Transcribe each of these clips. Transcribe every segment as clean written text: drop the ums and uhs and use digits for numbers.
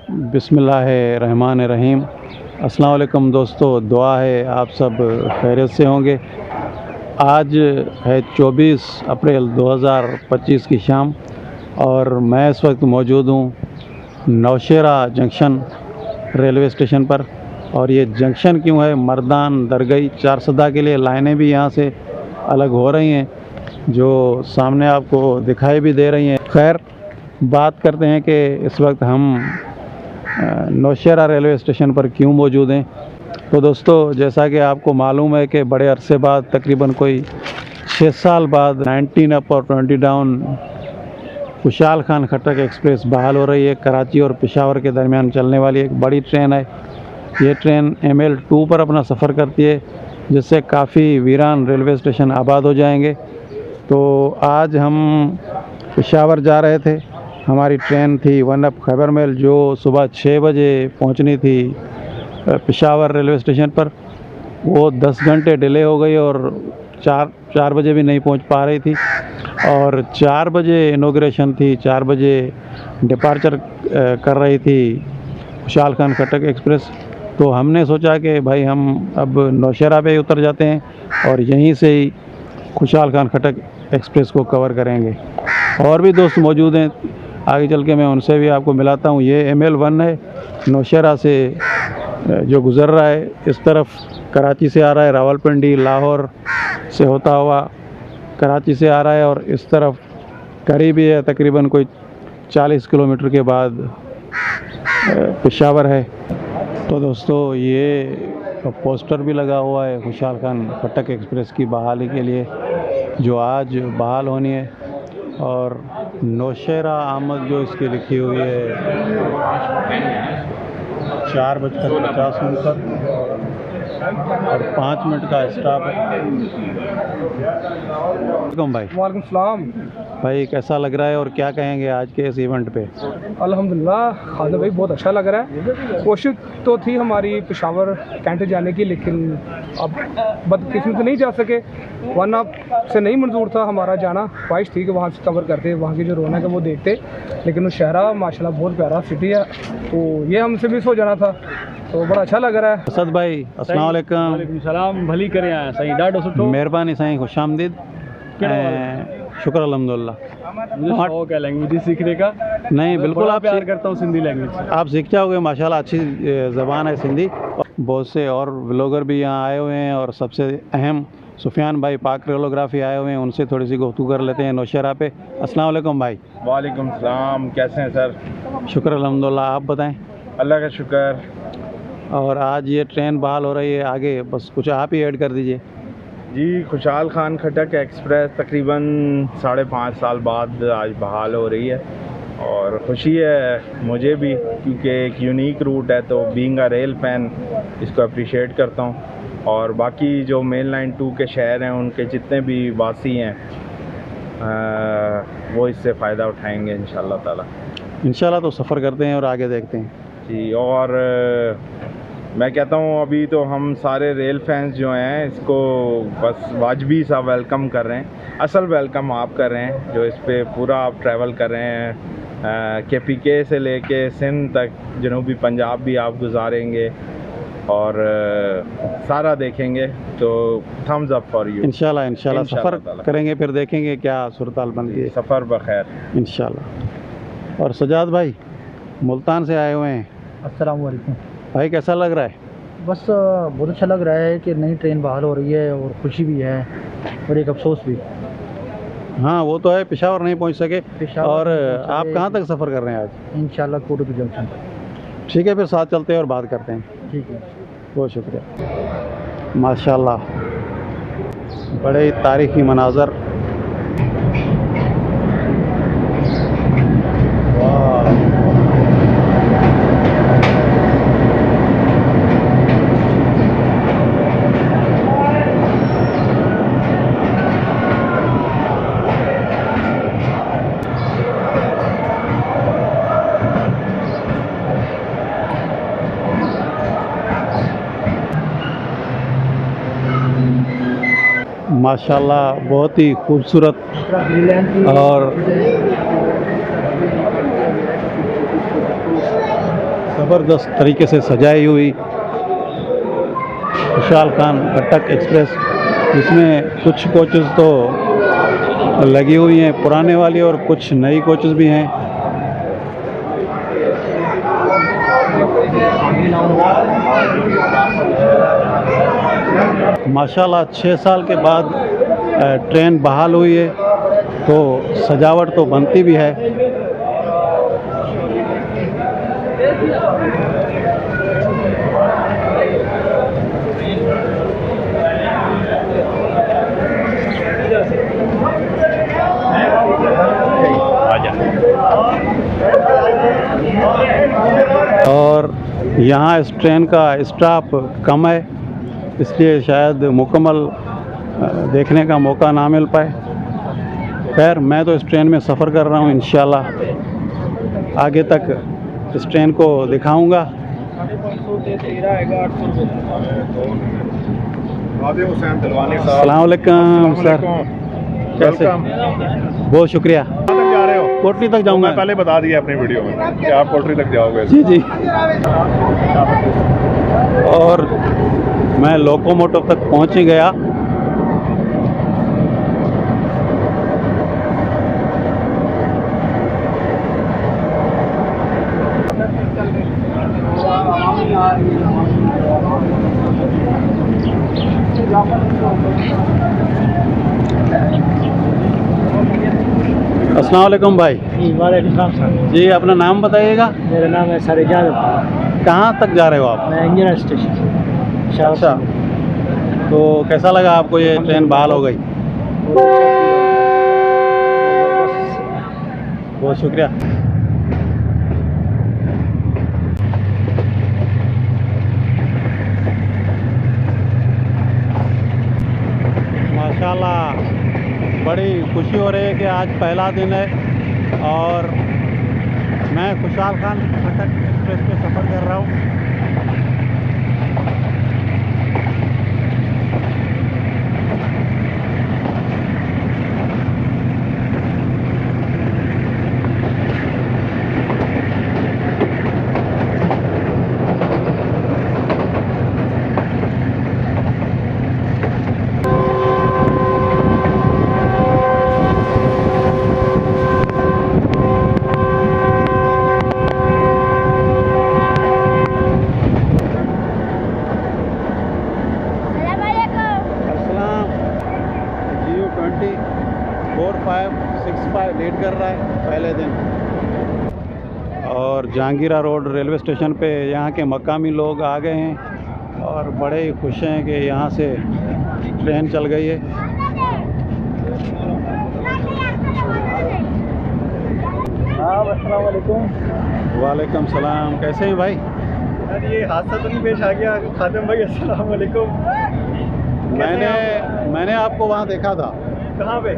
बिस्मिल्लाहिर्रहमानिर्रहीम। अस्सलाम वालेकुम दोस्तों, दुआ है आप सब खैरियत से होंगे। आज है 24 अप्रैल 2025 की शाम और मैं इस वक्त मौजूद हूँ नौशेरा जंक्शन रेलवे स्टेशन पर। और ये जंक्शन क्यों है, मर्दान दरगई चारसदा के लिए लाइनें भी यहाँ से अलग हो रही हैं, जो सामने आपको दिखाई भी दे रही हैं। खैर, बात करते हैं कि इस वक्त हम नौशेरा रेलवे स्टेशन पर क्यों मौजूद हैं। तो दोस्तों, जैसा कि आपको मालूम है कि बड़े अरसे बाद, तकरीबन कोई 6 साल बाद 19 अप और 20 डाउन खुशाल खान खट्टक एक्सप्रेस बहाल हो रही है। कराची और पेशावर के दरमियान चलने वाली एक बड़ी ट्रेन है। ये ट्रेन ML2 पर अपना सफ़र करती है, जिससे काफ़ी वीरान रेलवे स्टेशन आबाद हो जाएंगे। तो आज हम पेशावर जा रहे थे। हमारी ट्रेन थी 1 अप खैबर मेल, जो सुबह 6 बजे पहुंचनी थी पेशावर रेलवे स्टेशन पर। वो 10 घंटे डिले हो गई और 4 बजे भी नहीं पहुंच पा रही थी। और 4 बजे इनॉग्रेशन थी, 4 बजे डिपार्चर कर रही थी खुशाल खान खट्टक एक्सप्रेस। तो हमने सोचा कि भाई हम अब नौशेरा पे ही उतर जाते हैं और यहीं से ही खुशाल खान खट्टक एक्सप्रेस को कवर करेंगे। और भी दोस्त मौजूद हैं, आगे चल के मैं उनसे भी आपको मिलाता हूँ। ये ML1 है, नौशेरा से जो गुज़र रहा है। इस तरफ कराची से आ रहा है, रावलपिंडी लाहौर से होता हुआ कराची से आ रहा है। और इस तरफ करीब ही है, तकरीबन कोई 40 किलोमीटर के बाद पेशावर है। तो दोस्तों, ये पोस्टर भी लगा हुआ है खुशाल खान खट्टक एक्सप्रेस की बहाली के लिए, जो आज बहाल होनी है। और नौशेरा आमद जो इसकी लिखी हुई है 4:50 पर और 5 मिनट का स्टॉप है। वालेकुम भाई। वालेकुम सलाम भाई, कैसा लग रहा है और क्या कहेंगे आज के इस इवेंट पे? अल्हम्दुलिल्लाह खालिद भाई, बहुत अच्छा लग रहा है। कोशिश तो थी हमारी पेशावर कैंट जाने की, लेकिन अब बदकिस्मत नहीं जा सके, वरना से नहीं मंजूर था हमारा जाना। ख्वाहिश थी कि वहाँ से कवर करते, वहाँ की जो रौनक है वो देखते, लेकिन वो शहरा माशाल्लाह बहुत प्यारा सिटी है, तो ये हमसे मिस हो जाना था। तो बड़ा अच्छा लग रहा है। असद भाई, अस्सलाम वालेकुम। वालेकुम सलाम। भली करे आया साईं, ॾाढो सुठो। मेहरबानी साईं, खुश आमदीद। शुक्र अल्हम्दुलिल्लाह। मुझे शौक है लैंग्वेज सीखने का। नहीं, बिल्कुल आप प्यार करता हूँ सिंधी लैंग्वेज से। आप सीख जाओगे माशाल्लाह, अच्छी ज़बान है सिंधी। बहुत से और व्लॉगर भी यहाँ आए हुए हैं और सबसे अहम सुफियान भाई पाक रेलोग्राफी आए हुए हैं, उनसे थोड़ी सी गुफ्तगू कर लेते हैं नौशेरा पे। अस्सलाम वालेकुम भाई। वालेकुम सलाम, कैसे हैं सर? शुक्र अल्हम्दुलिल्लाह, आप बताएं। अल्लाह का शुक्र। और आज ये ट्रेन बहाल हो रही है, आगे बस कुछ आप ही ऐड कर दीजिए। जी, खुशाल खान खट्टक एक्सप्रेस तकरीबन 5.5 साल बाद आज बहाल हो रही है और ख़ुशी है मुझे भी, क्योंकि एक यूनिक रूट है। तो बीइंग अ रेल फैन इसको अप्रिशिएट करता हूँ। और बाकी जो मेन लाइन 2 के शहर हैं, उनके जितने भी वासी हैं वो इससे फ़ायदा उठाएंगे इंशाल्लाह ताला। इंशाल्लाह। तो सफ़र करते हैं और आगे देखते हैं जी। और मैं कहता हूँ अभी तो हम सारे रेल फैंस जो हैं इसको बस वाजबी सा वेलकम कर रहे हैं। असल वेलकम आप कर रहे हैं, जो इस पे पूरा आप ट्रैवल कर रहे हैं। KPK से लेके सिंध तक, जनूबी पंजाब भी आप गुजारेंगे और सारा देखेंगे। तो थम्स अप फॉर यू। इंशाल्लाह। सफ़र करेंगे, फिर देखेंगे क्या सूरत हाल बनती है। सफ़र बखैर इंशाल्लाह। और सजाद भाई मुल्तान से आए हुए हैं। अस्सलाम वालेकुम भाई, कैसा लग रहा है? बस बहुत अच्छा लग रहा है कि नई ट्रेन बहाल हो रही है, और खुशी भी है और एक अफसोस भी। हाँ, वो तो है, पेशावर नहीं पहुंच सके। पेशावर और नहीं पहुंच आप सके। कहाँ तक सफ़र कर रहे हैं आज? इंशाल्लाह कोटू जंक्शन। ठीक है, फिर साथ चलते हैं और बात करते हैं। ठीक है, बहुत शुक्रिया। माशाल्लाह, बड़े ही तारीख़ी मनाज़र। माशाल्लाह, बहुत ही खूबसूरत। और ज़बरदस्त तरीके से सजाई हुई खुशहाल खान कटक एक्सप्रेस, इसमें कुछ कोचेस तो लगी हुई हैं पुराने वाली और कुछ नई कोचेस भी हैं। माशाल्लाह 6 साल के बाद ट्रेन बहाल हुई है, तो सजावट तो बनती भी है। और यहाँ इस ट्रेन का स्टाफ कम है, इसलिए शायद मुकम्मल देखने का मौका ना मिल पाए। खैर, मैं तो इस ट्रेन में सफ़र कर रहा हूँ, इंशाल्लाह आगे तक इस ट्रेन को दिखाऊंगा। अस्सलाम वालेकुम सर, कैसे? बहुत शुक्रिया। जा रहे हो? कोटली तक जाऊंगा। मैं पहले बता दिया अपनी वीडियो में कि आप कोटली तक जाओगे। जी जी। और मैं लोकोमोटिव तक पहुंच ही गया। अस्सलाम वालेकुम भाई। वालेकुम सर। जी, अपना नाम बताइएगा। मेरा नाम है सरजाद। कहाँ तक जा रहे हो आप? मैं इंजीनियर स्टेशन। अच्छा, तो कैसा लगा आपको ये ट्रेन बहाल हो गई? बहुत शुक्रिया। माशाल्लाह, बड़ी खुशी हो रही है कि आज पहला दिन है और मैं खुशहाल खान कटक एक्सप्रेस पे सफ़र कर रहा हूँ। लेट कर रहा है पहले दिन। और जहांगीरा रोड रेलवे स्टेशन पे यहाँ के मकामी लोग आ गए हैं और बड़े ही खुश हैं कि यहाँ से ट्रेन चल गई है। अस्सलाम वालेकुम। वालेकुम सलाम, कैसे हैं भाई? यार ये हादसा तो नहीं पेश आ गया खादिम भाई? अस्सलाम वालेकुम। मैंने आपको वहाँ देखा था। कहाँ पे?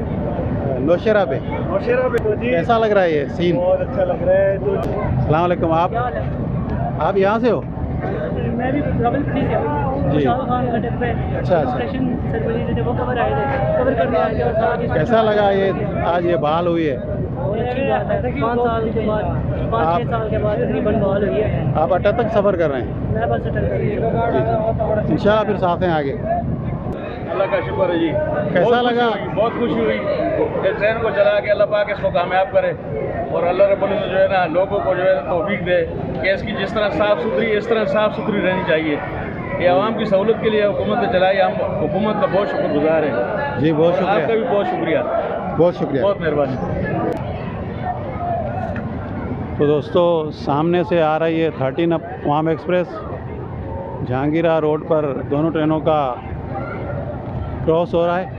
नौशेरा पे। नौशेरा पे? तो जी कैसा लग रहा है ये सीन? बहुत अच्छा लग रहा है। तो अस्सलाम वालेकुम। आप यहाँ से हो? मैं भी रावलपिंडी से हूँ। जी। खुशहाल खान कटक पे अच्छा। ऑपरेशन सर्वरी थे, वो कवर करने आए थे और साथ ही कैसा लगा ये आज ये बहाल हुई है? बहुत अच्छी बात है। 5 साल के बाद, 5-6 साल के बाद तकरीबन बहाल हुई है। आप अटक तक सफ़र कर रहे हैं? मैं बस अटक कर रही हूँ। इंशाल्लाह फिर साथ हैं आगे। अल्लाह का शुक्र है जी। कैसा लगा? बहुत खुशी हुई। इस ट्रेन को चला के अल्लाह पाक इसको कामयाब करे और अल्लाह रब्बुल इज़्ज़त जो है ना लोगों को जो है तौफीक दे कि इसकी जिस तरह साफ़ सुथरी इस तरह साफ़ सुथरी रहनी चाहिए। ये आवाम की सहूलत के लिए हुकूमत ने चलाई, हम हुकूमत का बहुत शुक्रगुजार हैं। जी बहुत आपका शुक्रिया। भी बहुत शुक्रिया, बहुत शुक्रिया। बहुत मेहरबानी। तो दोस्तों, सामने से आ रही है 13 अवाम एक्सप्रेस। जहांगीरा रोड पर दोनों ट्रेनों का क्रॉस हो रहा है।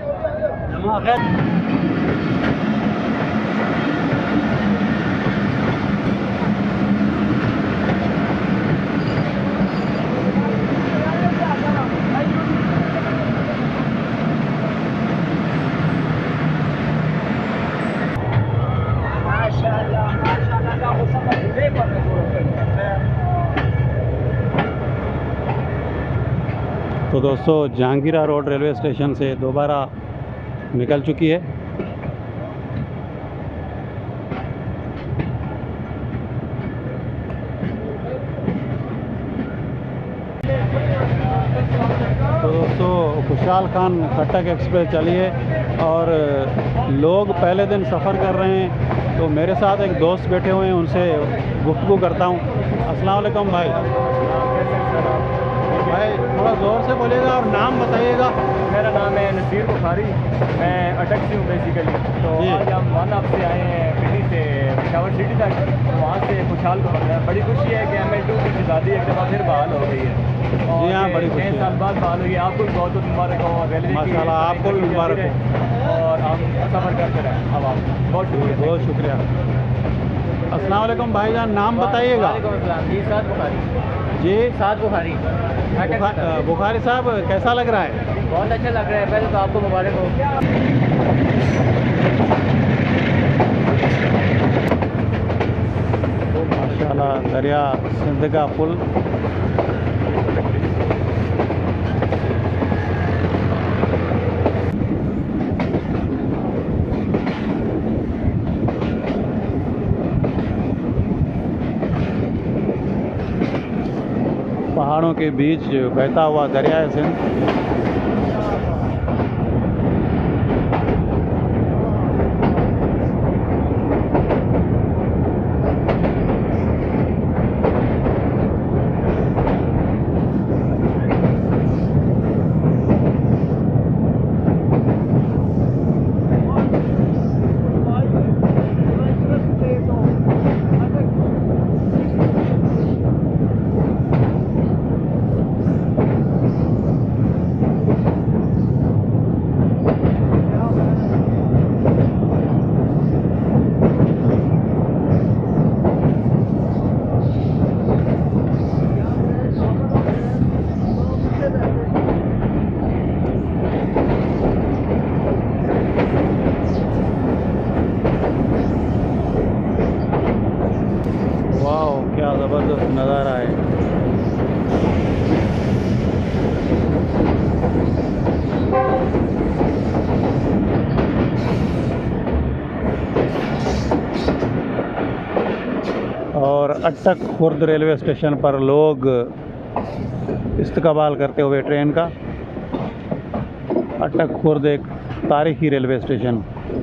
तो दोस्तों, जहांगीरा रोड रेलवे स्टेशन से दोबारा निकल चुकी है। तो दोस्तों खुशहाल खान खट्टक एक्सप्रेस चली है और लोग पहले दिन सफ़र कर रहे हैं, तो मेरे साथ एक दोस्त बैठे हुए हैं, उनसे गुफ्तगू करता हूँ। अस्सलाम वालेकुम भाई। भाई थोड़ा ज़ोर से बोलिएगा और नाम बताइएगा। मेरा नाम है नसीर बुखारी, मैं अटक से हूँ बेसिकली। तो जी। आज हम वन अप से आए हैं दिल्ली से पेशावर सिटी तक, वहाँ से खुशहाल को पकड़ा है। बड़ी खुशी है कि ML2 की शहजादी एक दफ़ा फिर बहाल हो गई है और जी हाँ, बड़ी खुशी 6 है। साल बाद बहाल हुई है। आपको भी बहुत बहुत मुबारक हो, रेलवे की माशाल्लाह, आपको भी मुबारक हो। और हम सफ़र करते रहें। अब आप बहुत शुक्रिया। बहुत शुक्रिया। अस्सलाम वालेकुम भाईजान, नाम बताइएगा। वालेकुम अस्सलाम जी, साद बुखारी। जी साद बुखारी। बुखारी साहब कैसा लग रहा है? बहुत अच्छा लग रहा है। पहले तो आपको मुबारक हो। माशाल्लाह, दरिया सिंध का पुल। पहाड़ों के बीच बहता हुआ दरिया सिंध। वाह, क्या ज़बरदस्त नज़ारा है। और अटक खुर्द रेलवे स्टेशन पर लोग इस्तकबाल करते हुए ट्रेन का। अटक खुर्द एक तारीखी रेलवे स्टेशन,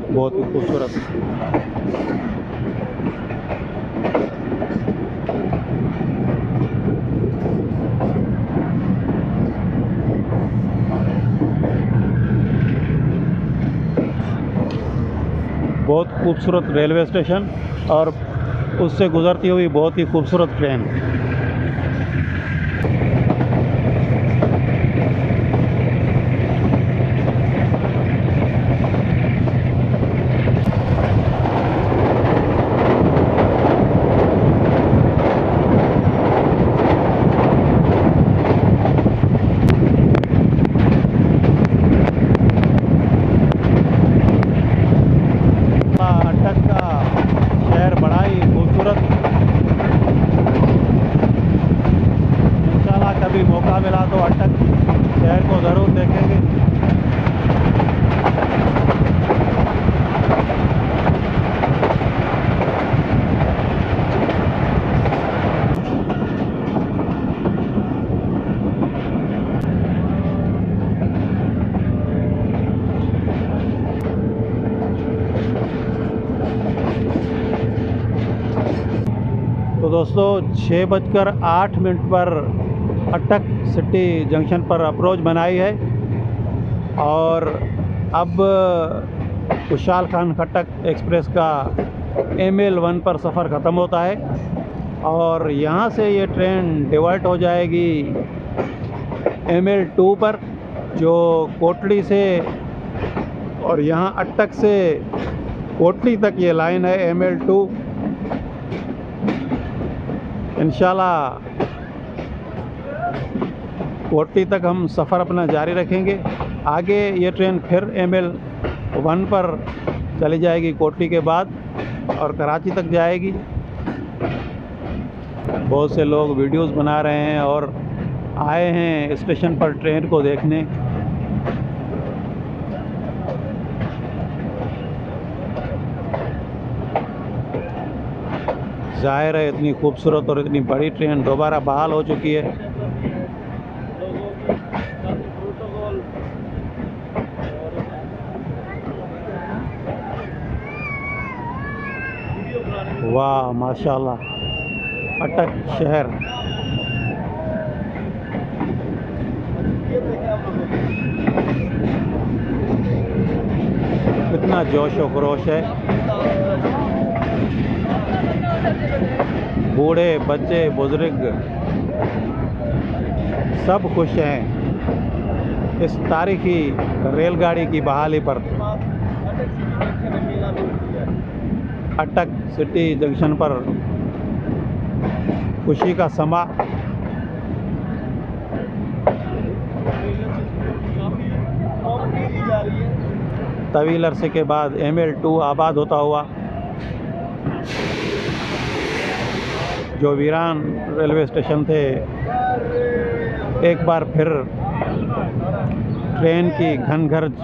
बहुत ही खूबसूरत। बहुत खूबसूरत रेलवे स्टेशन और उससे गुज़रती हुई बहुत ही खूबसूरत ट्रेन। अटक का शहर बड़ा ही खूबसूरत। इंशाल्लाह कभी मौका मिला तो अटक शहर को ज़रूर देखेंगे। तो दोस्तों 6:08 पर अटक सिटी जंक्शन पर अप्रोच बनाई है और अब खुशहाल खान खट्टक एक्सप्रेस का ML1 पर सफ़र ख़त्म होता है और यहाँ से ये ट्रेन डिवर्ट हो जाएगी ML2 पर, जो कोटली से, और यहाँ अटक से कोटली तक ये लाइन है ML2। इंशाल्लाह कोटली तक हम सफ़र अपना जारी रखेंगे। आगे ये ट्रेन फिर ML1 पर चली जाएगी कोटली के बाद और कराची तक जाएगी। बहुत से लोग वीडियोस बना रहे हैं और आए हैं स्टेशन पर ट्रेन को देखने। ज़ाहिर है इतनी खूबसूरत और इतनी बड़ी ट्रेन दोबारा बहाल हो चुकी है। वाह माशाल्लाह, अटक शहर। कितना जोश और खरोश है। बूढ़े बच्चे बुजुर्ग सब खुश हैं इस तारीखी रेलगाड़ी की बहाली पर। अटक सिटी जंक्शन पर खुशी का समा। तवील अरसे के बाद ML2 आबाद होता हुआ जो वीरान रेलवे स्टेशन थे, एक बार फिर ट्रेन की घनघर्ज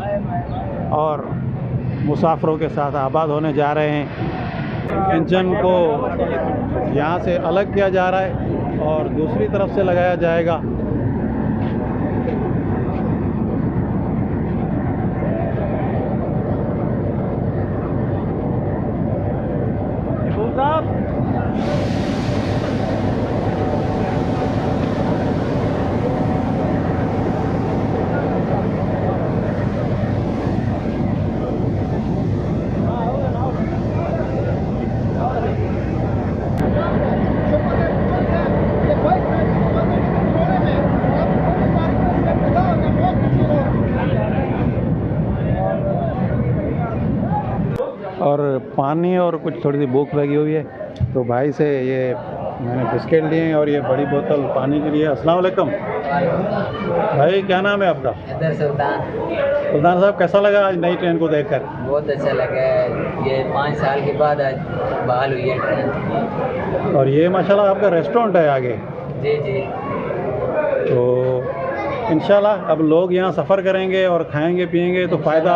और मुसाफिरों के साथ आबाद होने जा रहे हैं। इंजन को यहाँ से अलग किया जा रहा है और दूसरी तरफ से लगाया जाएगा। और पानी और कुछ थोड़ी सी भूख लगी हुई है, तो भाई से ये मैंने बिस्किट लिए हैं और ये बड़ी बोतल पानी के लिए। अस्सलाम वालेकुम भाई, क्या नाम है आपका? सुल्तान साहब, कैसा लगा आज नई ट्रेन को देखकर? बहुत अच्छा लगा है। ये 5 साल के बाद आज बहाल हुई है ट्रेन। और ये माशाल्लाह आपका रेस्टोरेंट है आगे? जी जी। तो इंशाल्लाह अब लोग यहाँ सफ़र करेंगे और खाएंगे पिएंगे तो फ़ायदा।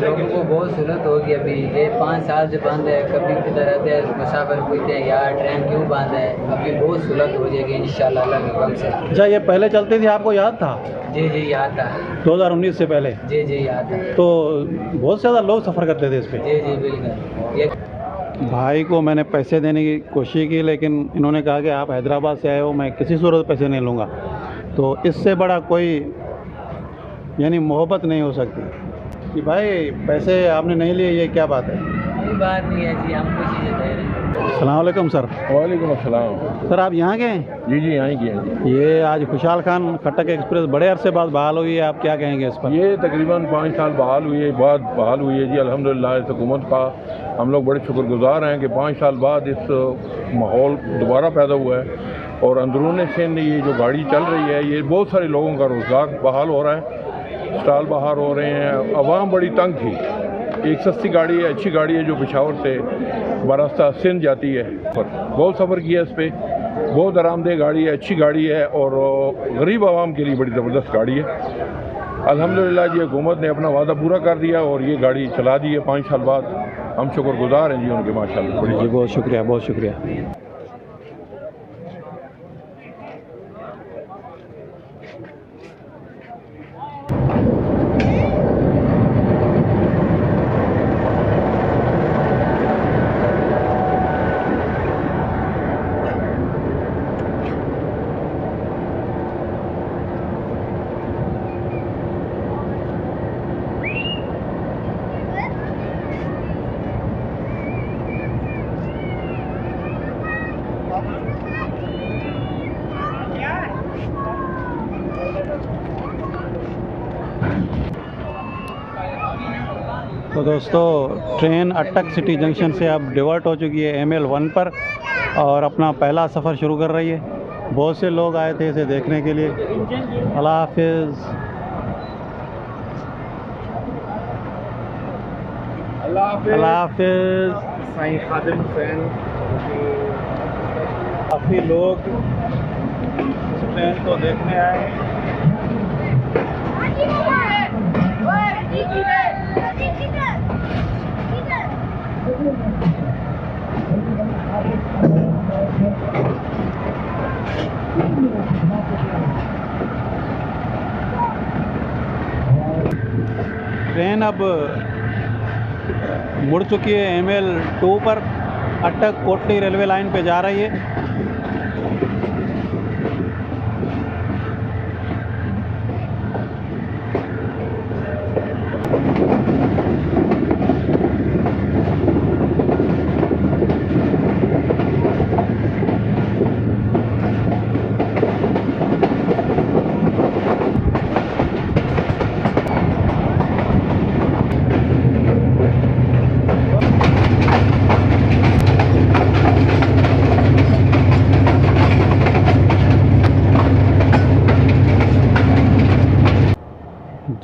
लोगों को बहुत सहूलत होगी। अभी ये 5 साल से बंद है, कभी किधर रहते हैं मुसाफिर पूछते हैं यार ट्रेन क्यों बंद है। अभी बहुत सहूलत हो जाएगी इंशाल्लाह अल्लाह के हुक्म से। अच्छा, ये पहले चलती थी, आपको याद था? जी जी याद था। 2019 से पहले? जी जी याद था। तो बहुत ज़्यादा लोग सफ़र करते थे इस पर? जी जी बिल्कुल। ये भाई को मैंने पैसे देने की कोशिश की, लेकिन इन्होंने कहा कि आप हैदराबाद से आए हो, मैं किसी सूरत पैसे नहीं लूँगा। तो इससे बड़ा कोई यानी मोहब्बत नहीं हो सकती कि भाई पैसे आपने नहीं लिए, ये क्या बात है? कोई बात नहीं है जी, हम खुशी से दे रहे हैं। अस्सलाम वालेकुम सर। वालेकुम अस्सलाम। सर आप यहाँ के हैं? जी जी, यहाँ की हैं। ये आज खुशहाल खान खट्टक एक्सप्रेस बड़े अरसे बाद बहाल हुई है, आप क्या कहेंगे इस पर? ये तकरीबन 5 साल बहाल हुई है, बहाल हुई है जी। अल्हम्दुलिल्लाह इस हुकूमत का हम लोग बड़े शुक्रगुजार हैं कि 5 साल बाद इस माहौल दोबारा पैदा हुआ है और अंदरून सिंध ये जो गाड़ी चल रही है, ये बहुत सारे लोगों का रोज़गार बहाल हो रहा है, स्टॉल बाहर हो रहे हैं। अवाम बड़ी तंग थी। एक सस्ती गाड़ी है, अच्छी गाड़ी है जो पेशावर से बरास्ता सिंध जाती है। बहुत सफ़र किया इस पर, बहुत आरामदेह गाड़ी है, अच्छी गाड़ी है और गरीब आवाम के लिए बड़ी ज़बरदस्त गाड़ी है। अल्हम्दुलिल्लाह जी हुकूमत ने अपना वादा पूरा कर दिया और ये गाड़ी चला दी है 5 साल बाद। हम शुक्रगुजार हैं जी उनके माशाल्लाह। बड़ी जी बहुत शुक्रिया, बहुत शुक्रिया। तो दोस्तों ट्रेन अटक सिटी जंक्शन से अब डिवर्ट हो चुकी है ML1 पर और अपना पहला सफ़र शुरू कर रही है। बहुत से लोग आए थे इसे देखने के लिए। अल्लाह हाफिज़। अल्लाह हाफिज़। काफ़ी लोग इस ट्रेन को देखने आए। ट्रेन अब मुड़ चुकी है ML2 पर अटक कोटली रेलवे लाइन पे जा रही है।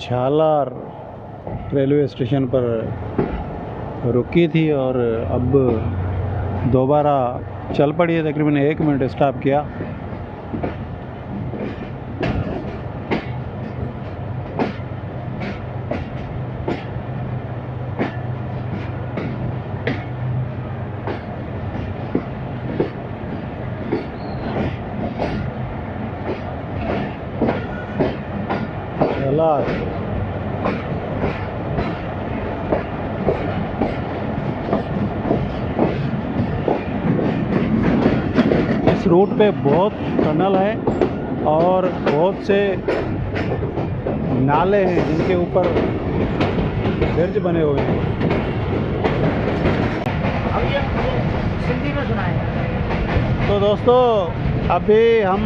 झालार रेलवे स्टेशन पर रुकी थी और अब दोबारा चल पड़ी है। तकरीबन 1 मिनट स्टॉप किया। झालार इस रूट पे बहुत टनल है और बहुत से नाले हैं जिनके ऊपर ब्रिज बने हुए हैं। अब ये सिंधी में सुनाए। तो दोस्तों अभी हम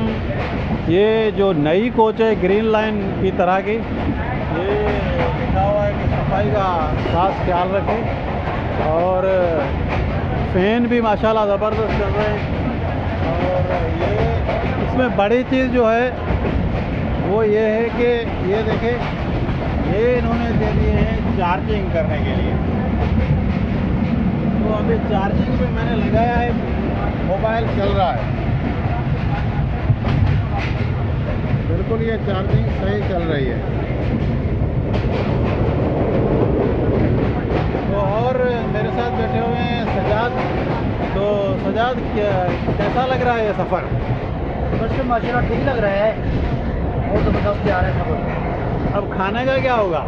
ये जो नई कोच है ग्रीन लाइन की तरह की, ये लिखा हुआ है कि सफाई का खास ख्याल रखें और फ़ैन भी माशाल्लाह ज़बरदस्त चल रहे हैं। और ये इसमें बड़ी चीज़ जो है वो ये है कि ये देखें, ये इन्होंने दे दिए हैं चार्जिंग करने के लिए। तो अभी चार्जिंग पे मैंने लगाया है, मोबाइल चल रहा है, बिल्कुल ये चार्जिंग सही चल रही है। तो और मेरे साथ बैठे हुए हैं सजाद। तो सजाद कैसा लग रहा है ये सफ़र? बस माशाल्लाह ठीक लग रहा है, बहुत ज़बरदस्त जा रहा है सफ़र। अब खाने का क्या होगा?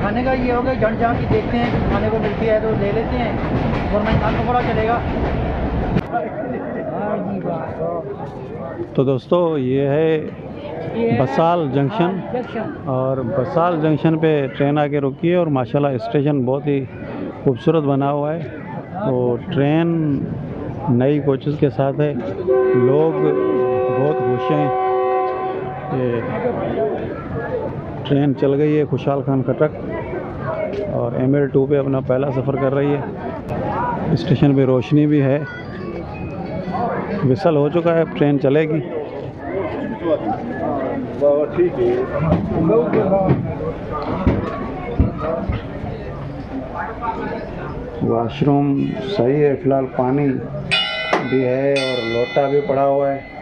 खाने का ये होगा जन जहाँ की देखते हैं कि खाने को मिलती है तो ले लेते हैं, वरना इंसान को बड़ा चलेगा। तो दोस्तों ये है बसाल जंक्शन और बसाल जंक्शन पे ट्रेन आके रुकी है और माशाल्लाह स्टेशन बहुत ही खूबसूरत बना हुआ है। तो ट्रेन नई कोचेस के साथ है, लोग बहुत खुश हैं। ये ट्रेन चल गई है खुशहाल खान खटक और ML2 पे अपना पहला सफ़र कर रही है। स्टेशन पे रोशनी भी है, विसल हो चुका है, ट्रेन चलेगी। वॉशरूम सही है, फ़िलहाल पानी भी है और लोटा भी पड़ा हुआ है।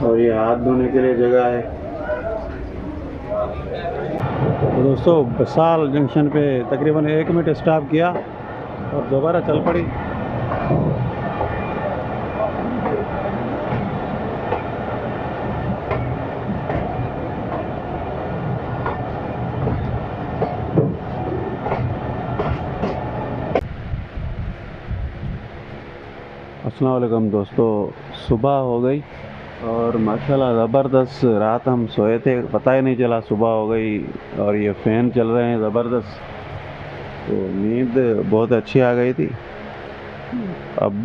और ये हाथ धोने के लिए जगह है। तो दोस्तों बसाल जंक्शन पे तकरीबन 1 मिनट स्टॉप किया और दोबारा चल पड़ी। अस्सलाम वालेकुम दोस्तों, सुबह हो गई और माशाल्लाह ज़बरदस्त रात हम सोए थे, पता ही नहीं चला सुबह हो गई और ये फ़ैन चल रहे हैं ज़बरदस्त। तो नींद बहुत अच्छी आ गई थी। अब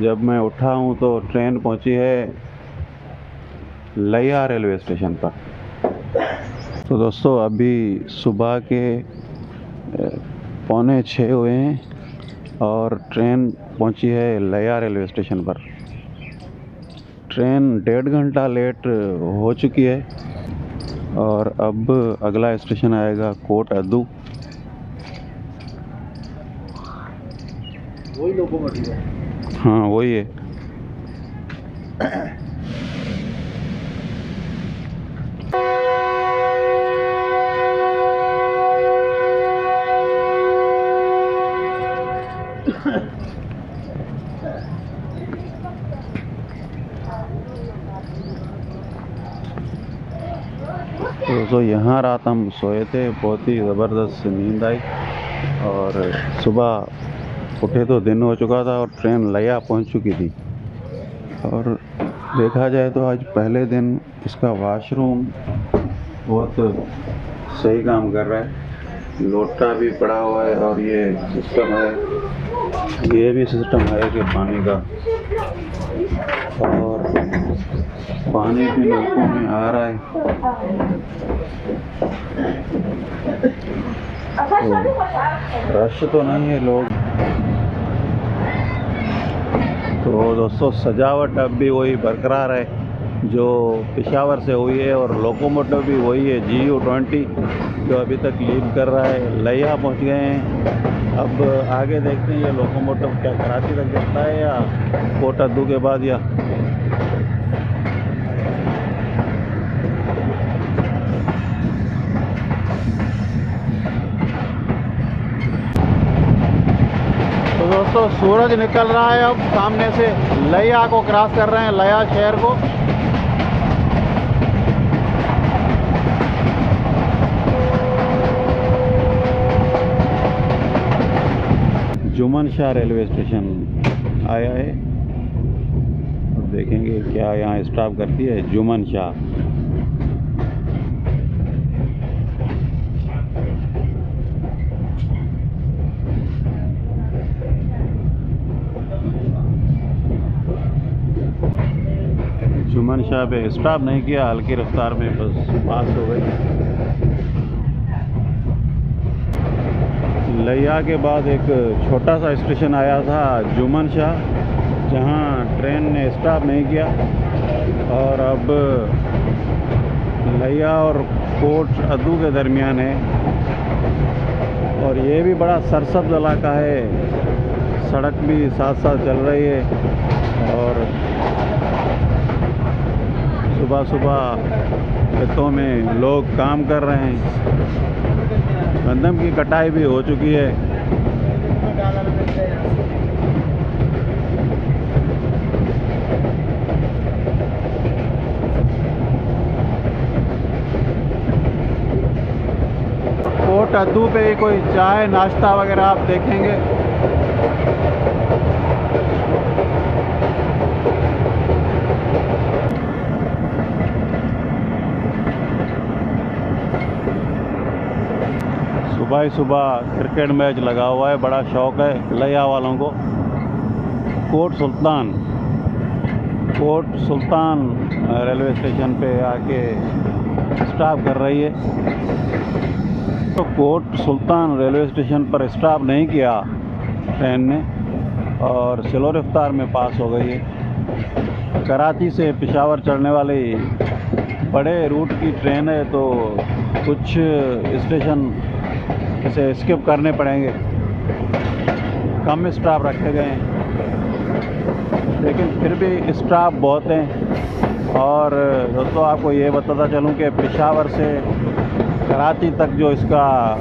जब मैं उठा हूँ तो ट्रेन पहुँची है लैया रेलवे स्टेशन पर। तो दोस्तों अभी सुबह के 5:45 हुए हैं और ट्रेन पहुंची है लैया रेलवे स्टेशन पर। ट्रेन 1.5 घंटा लेट हो चुकी है और अब अगला स्टेशन आएगा कोट अद्दू। वही लोकोमोटिव है। हाँ वही है। तो यहाँ रात हम सोए थे, बहुत ही ज़बरदस्त नींद आई और सुबह उठे तो दिन हो चुका था और ट्रेन लया पहुंच चुकी थी। और देखा जाए तो आज पहले दिन इसका वॉशरूम बहुत सही काम कर रहा है, लोटा भी पड़ा हुआ है और ये सिस्टम है, ये भी सिस्टम है कि पानी का, और पानी भी नलकों में आ रहा है। तो रश तो नहीं है लोग। तो दोस्तों सजावट अब भी वही बरकरार है जो पेशावर से हुई है और लोकोमोटिव भी वही है GU20 जो अभी तक लीव कर रहा है। लया पहुंच गए हैं, अब आगे देखते हैं ये लोकोमोटिव क्या कराची तक जाता है या कोट अद्दू के बाद या तो दोस्तों सूरज निकल रहा है अब सामने से, लया को क्रॉस कर रहे हैं, लया शहर को। जुमन शाह रेलवे स्टेशन आया है और देखेंगे क्या यहाँ स्टॉप करती है जुमन शाह। जुमन शाह पे स्टॉप नहीं किया, हल्की रफ्तार में बस पास हो गई। लया के बाद एक छोटा सा स्टेशन आया था जुमन शाह, जहां ट्रेन ने स्टॉप नहीं किया और अब लया और कोट अद्दू के दरमियान है। और ये भी बड़ा सरसब्ज इलाका है, सड़क भी साथ साथ चल रही है और सुबह सुबह खेतों में लोग काम कर रहे हैं। गंदम की कटाई भी हो चुकी है। कोट अद्दू पे कोई चाय नाश्ता वगैरह आप देखेंगे। सुबह ही सुबह क्रिकेट मैच लगा हुआ है, बड़ा शौक है लया वालों को। कोट सुल्तान रेलवे स्टेशन पे आके स्टॉप कर रही है। तो कोट सुल्तान रेलवे स्टेशन पर स्टॉप नहीं किया ट्रेन ने और स्लो रफ्तार में पास हो गई है। कराची से पेशावर चढ़ने वाली बड़े रूट की ट्रेन है तो कुछ स्टेशन इसे स्किप करने पड़ेंगे, कम स्टॉप रखे गए हैं, लेकिन फिर भी स्टॉप बहुत हैं। और दोस्तों आपको ये बताता चलूँ कि पेशावर से कराची तक जो इसका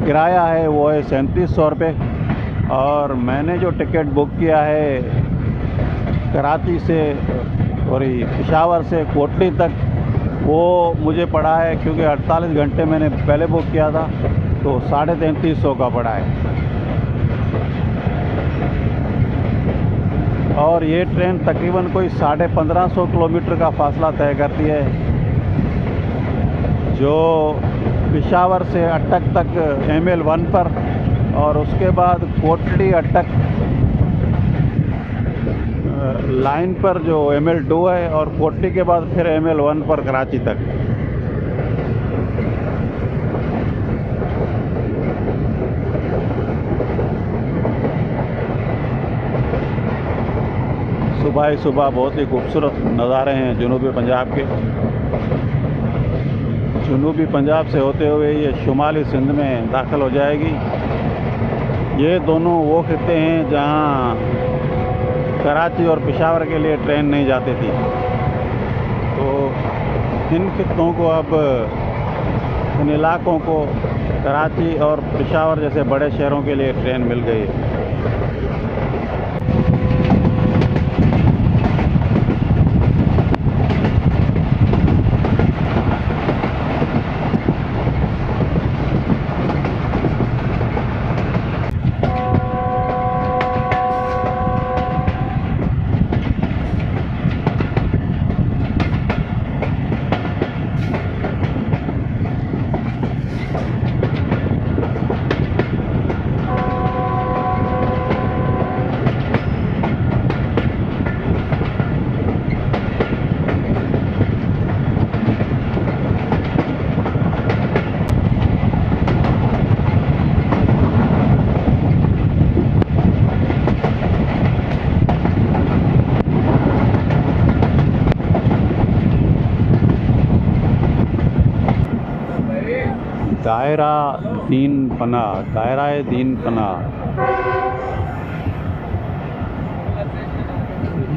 किराया है वो है 3700 रुपये और मैंने जो टिकट बुक किया है कराची से और पेशावर से कोटली तक वो मुझे पड़ा है, क्योंकि 48 घंटे मैंने पहले बुक किया था तो 3350 का पड़ा है। और ये ट्रेन तकरीबन कोई 1550 किलोमीटर का फासला तय करती है, जो पेशावर से अटक तक ML1 पर और उसके बाद कोटली अटक लाइन पर जो ML2 है और कोटली के बाद फिर ML1 पर कराची तक। सुबह ही सुबह बहुत ही खूबसूरत नज़ारे हैं जुनूबी पंजाब के। जुनूबी पंजाब से होते हुए ये शुमाली सिंध में दाखिल हो जाएगी। ये दोनों वो खित्ते हैं जहाँ कराची और पेशावर के लिए ट्रेन नहीं जाती थी, तो इन खित्तों को अब, इन इलाकों को कराची और पेशावर जैसे बड़े शहरों के लिए ट्रेन मिल गई है। दायरा दीन पनाह, दायरा दीन पनाह,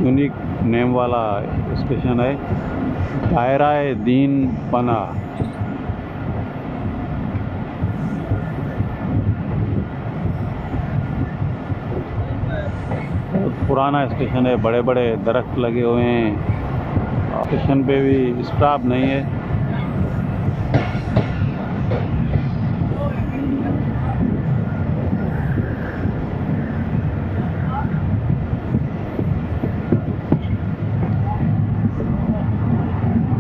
यूनिक नेम वाला स्टेशन है, दायरा दीन पनाह। बहुत पुराना स्टेशन है, बड़े बड़े दरख्त लगे हुए हैं। स्टेशन पे भी स्टाफ नहीं है।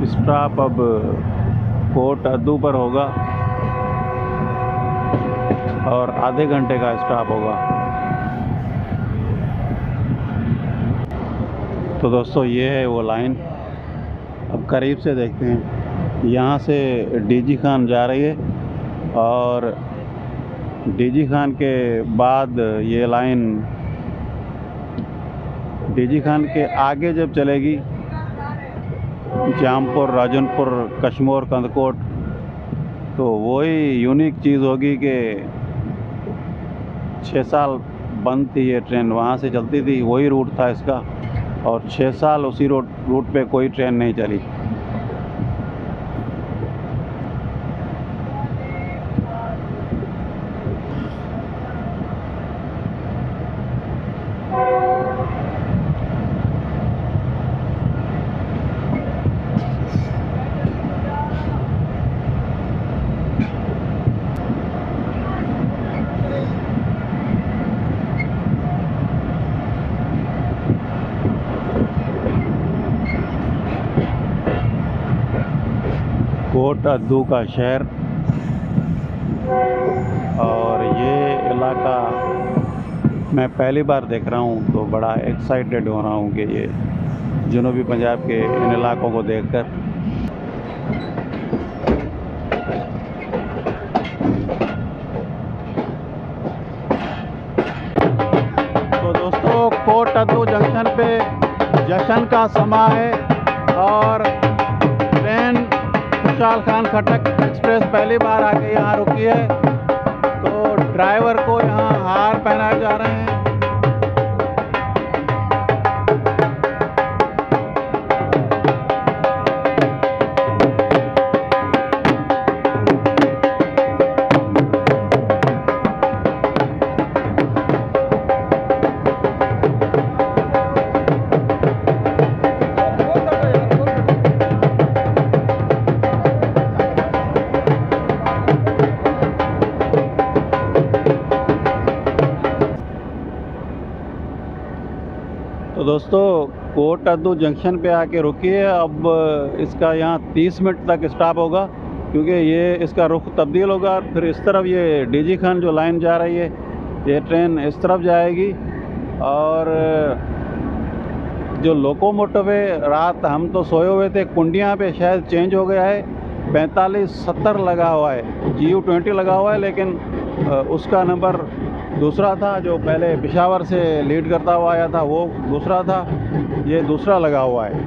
स्टॉप अब कोट अद्दू पर होगा और आधे घंटे का स्टॉप होगा। तो दोस्तों ये है वो लाइन, अब करीब से देखते हैं। यहाँ से डीजी खान जा रही है और डीजी खान के बाद ये लाइन डीजी खान के आगे जब चलेगी जामपुर, राजनपुर, कश्मीर, कंदकोट, तो वही यूनिक चीज़ होगी कि 6 साल बंद थी ये ट्रेन, वहाँ से चलती थी, वही रूट था इसका, और 6 साल उसी रूट पे कोई ट्रेन नहीं चली। कोट अद्दू का शहर, और ये इलाका मैं पहली बार देख रहा हूँ, तो बड़ा एक्साइटेड हो रहा हूँ कि ये जनूबी पंजाब के इन इलाकों को देखकर। तो दोस्तों कोट अद्दू जंक्शन पे जश्न का समा है और ट्रेन खुशहाल खान खटक एक्सप्रेस पहली बार आके यहाँ रुकी है, तो ड्राइवर को यहाँ हार पहनाए जा रहे हैं। तो दोस्तों कोट अद्दू जंक्शन पे आके रुकी है। अब इसका यहाँ 30 मिनट तक स्टॉप होगा, क्योंकि ये इसका रुख तब्दील होगा और फिर इस तरफ ये डीजी खान जो लाइन जा रही है, ये ट्रेन इस तरफ जाएगी। और जो लोकोमोटिव है, रात हम तो सोए हुए थे, कुंडियाँ पे शायद चेंज हो गया है, 4570 लगा हुआ है, GU20 लगा हुआ है, लेकिन उसका नंबर दूसरा था। जो पहले पेशावर से लीड करता हुआ आया था वो दूसरा था, ये दूसरा लगा हुआ है।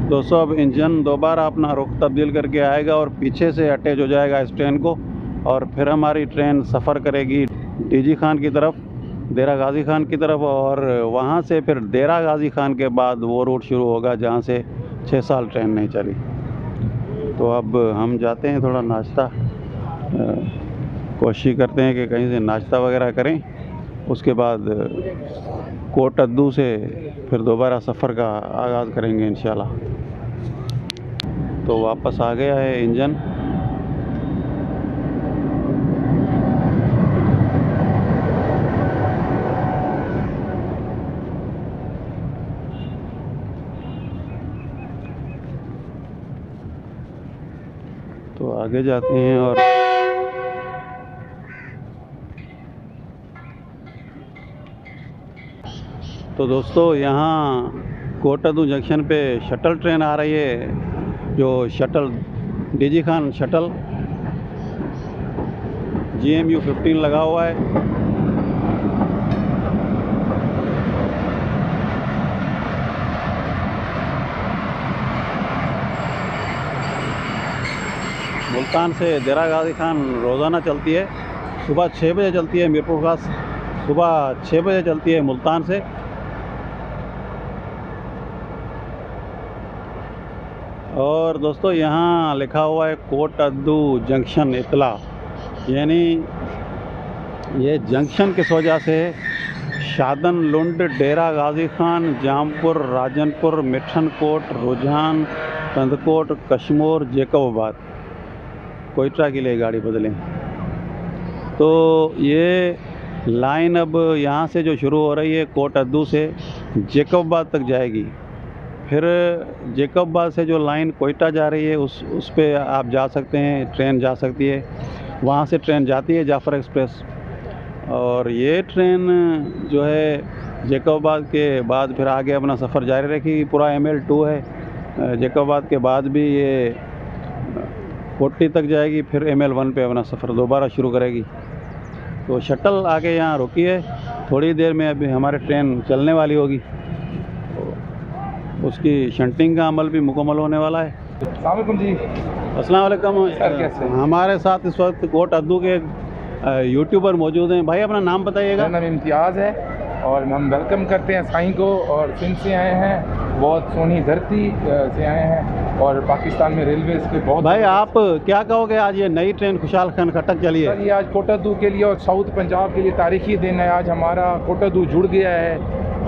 दोस्तों अब इंजन दोबारा अपना रुख तब्दील करके आएगा और पीछे से अटैच हो जाएगा इस ट्रेन को, और फिर हमारी ट्रेन सफ़र करेगी डीजी खान की तरफ, देरा गाज़ी खान की तरफ, और वहाँ से फिर देरा गाज़ी खान के बाद वो रूट शुरू होगा जहाँ से 6 साल ट्रेन नहीं चली। तो अब हम जाते हैं, थोड़ा नाश्ता कोशिश करते हैं कि कहीं से नाश्ता वगैरह करें, उसके बाद कोट अद्दू से फिर दोबारा सफ़र का आगाज़ करेंगे इंशाल्लाह। तो वापस आ गया है इंजन। तो आगे जाते हैं और तो दोस्तों यहाँ कोट अद्दू जंक्शन पे शटल ट्रेन आ रही है, जो shuttle DG Khan shuttle GMU 15 लगा हुआ है। मुल्तान से देरा गाजी खान रोज़ाना चलती है। सुबह 6 बजे चलती है मीरपुर खास, सुबह 6 बजे चलती है मुल्तान से। और दोस्तों यहाँ लिखा हुआ है कोट अद्दू जंक्शन इतला, यानी ये जंक्शन किस वजह से है? शादन लुंड, डेरा गाजी खान, जामपुर, राजनपुर, मिठन कोट, रुझान, कंदकोट, कश्मोर, जेकबाबाद, कोयटा के लिए गाड़ी बदलें। तो ये लाइन अब यहाँ से जो शुरू हो रही है कोट अद्दू से जेकबाबाद तक जाएगी। फिर जेकबाबाद से जो लाइन कोयटा जा रही है उस पे आप जा सकते हैं, ट्रेन जा सकती है। वहाँ से ट्रेन जाती है जाफ़र एक्सप्रेस, और ये ट्रेन जो है जेकबाबाद के बाद फिर आगे अपना सफ़र जारी रखेगी। पूरा ML2 है, जेकबाबाद के बाद भी ये कोट्टी तक जाएगी, फिर ML1 पे अपना सफ़र दोबारा शुरू करेगी। तो शटल आगे यहाँ रुकी है, थोड़ी देर में अभी हमारी ट्रेन चलने वाली होगी। उसकी शंटिंग का अमल भी मुकम्मल होने वाला है। अस्सलाम वालेकुम जी। अस्सलाम वालेकुम। सर कैसे हैं? हमारे साथ इस वक्त कोट अद्दू के यूट्यूबर मौजूद हैं। भाई अपना नाम बताइएगा। मेरा नाम इम्तियाज़ है और हम वेलकम करते हैं साईं को, और सिंध से आए हैं, बहुत सोनी धरती से आए हैं, और पाकिस्तान में रेलवे पे बहुत। भाई आप क्या कहोगे, आज ये नई ट्रेन खुशाल खान खट्टक चली है? सर ये आज कोट अद्दू के लिए और साउथ पंजाब के लिए तारीखी दिन है। आज हमारा कोट अद्दू जुड़ गया है,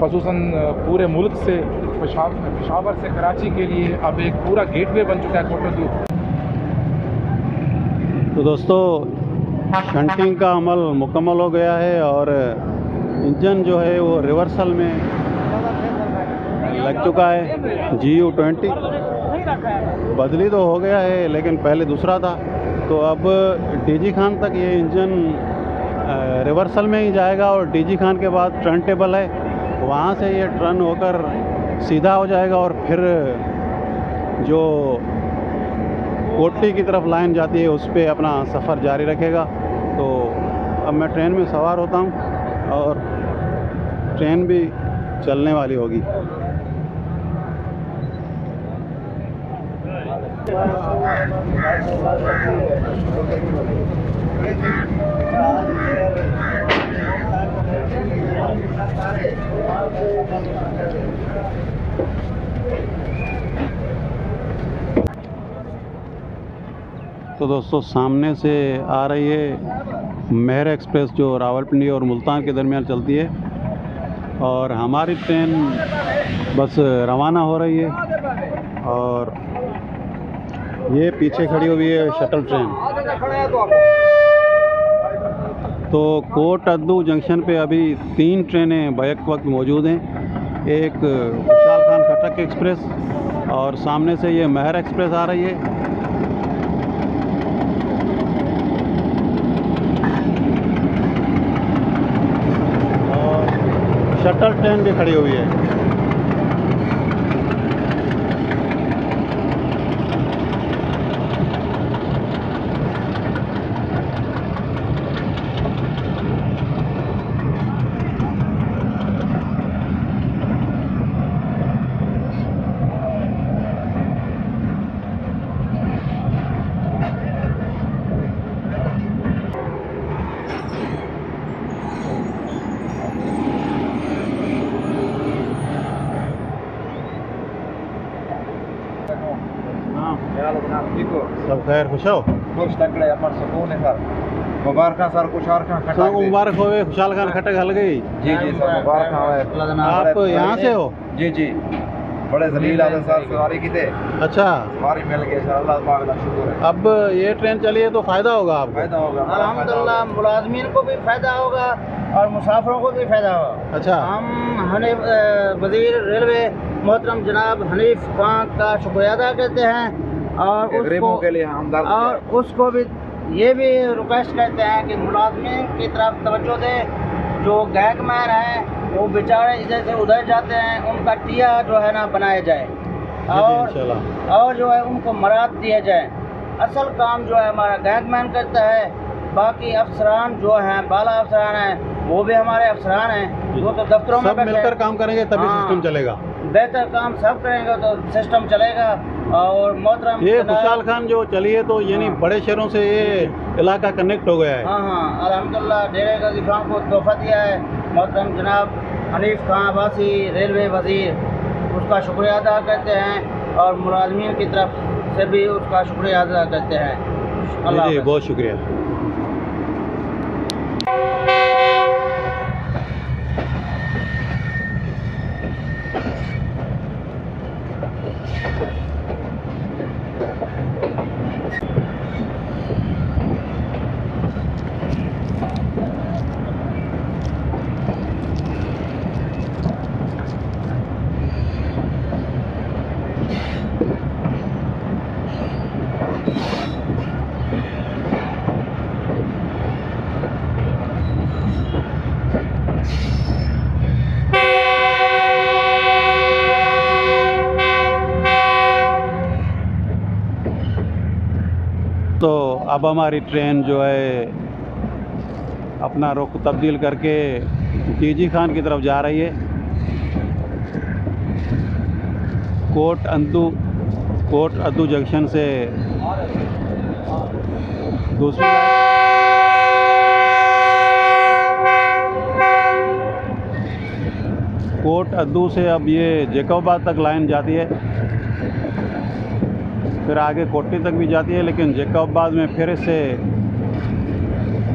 ख़ुसूसन पूरे मुल्क से, पेशावर से कराची के लिए अब एक पूरा गेटवे बन चुका है कोट अद्दू। तो दोस्तों शंटिंग का अमल मुकम्मल हो गया है और इंजन जो है वो रिवर्सल में लग चुका है। GU20 बदली तो हो गया है, लेकिन पहले दूसरा था। तो अब DG खान तक ये इंजन रिवर्सल में ही जाएगा, और DG खान के बाद टर्न टेबल है, वहाँ से ये टर्न होकर सीधा हो जाएगा और फिर जो कोट्टी की तरफ लाइन जाती है उस पर अपना सफ़र जारी रखेगा। तो अब मैं ट्रेन में सवार होता हूँ और ट्रेन भी चलने वाली होगी। तो दोस्तों सामने से आ रही है मेहर एक्सप्रेस जो रावलपिंडी और मुल्तान के दरमियान चलती है, और हमारी ट्रेन बस रवाना हो रही है। और ये पीछे खड़ी हुई है शटल ट्रेन। तो कोट अद्दू जंक्शन पे अभी 3 ट्रेनें बैक वक्त मौजूद हैं। एक खुशाल खान खट्टक एक्सप्रेस, और सामने से ये मेहर एक्सप्रेस आ रही है। शटल ट्रेन भी खड़ी हुई है। सब खैर खुश हो? खुश तकड़े अमर सुकून है सर। मुबारक सर खुशाल खान खट्टक। मुबारक हो खुशाल खान खट्टक हल गई। जी जी सर मुबारक हो। आप यहाँ से हो? जी जी बड़े जलील आदम सर सवारी की थे। अच्छा सवारी मिल गई सर, अल्लाह पाक का शुक्र है। अब ये ट्रेन चली है तो फ़ायदा होगा आपको? फायदा होगा अल्हम्दुलिल्लाह, मुलाजमीन को भी फ़ायदा होगा और मुसाफिरों को भी फ़ायदा होगा। अच्छा, हम हनीफ वज़ीर रेलवे मोहतरम जनाब हनीफ खान का शुक्रिया अदा करते हैं, और के लिए हमदर्द और उसको भी ये भी रिक्वेस्ट करते हैं कि मुलाजमीन की तरफ तवज्जो दें। जो गैंगमैन हैं वो बेचारे इधर से उधर जाते हैं, उनका टिया जो है ना बनाया जाए, और जो है उनको मराद दिया जाए। असल काम जो है हमारा गैंगमैन करता है, बाकी अफसरान जो हैं, बाला अफसरान हैं, वो भी हमारे अफसरान हैं, वो तो दफ्तरों में सब मिलकर काम करेंगे तभी सिस्टम चलेगा। बेहतर काम सब करेंगे तो सिस्टम चलेगा। और मोहतरम ये खुशहाल खान जो चली है तो यानी बड़े शहरों से ये इलाका कनेक्ट हो गया है। हाँ हाँ, अल्हम्दुलिल्लाह डेरे गाजी खान को तोहफा दिया है मोहतरम जनाब हनीफ खान अब्बासी रेलवे वजीर, उसका शुक्रिया अदा करते हैं और मुलाजमीन की तरफ से भी उसका शुक्रिया अदा करते हैं। अल्लाह जी बहुत शुक्रिया। तो अब हमारी ट्रेन जो है अपना रुख तब्दील करके टीजी खान की तरफ जा रही है। कोट अद्दू जंक्शन से दूसरी कोट अद्दू से अब ये जैकोबाद तक लाइन जाती है, फिर आगे कोटी तक भी जाती है, लेकिन जैकोबाद में फिर इसे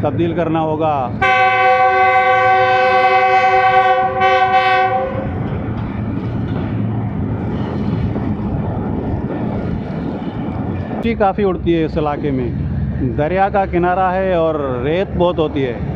तब्दील करना होगा। काफ़ी उड़ती है इस इलाके में, दरिया का किनारा है और रेत बहुत होती है।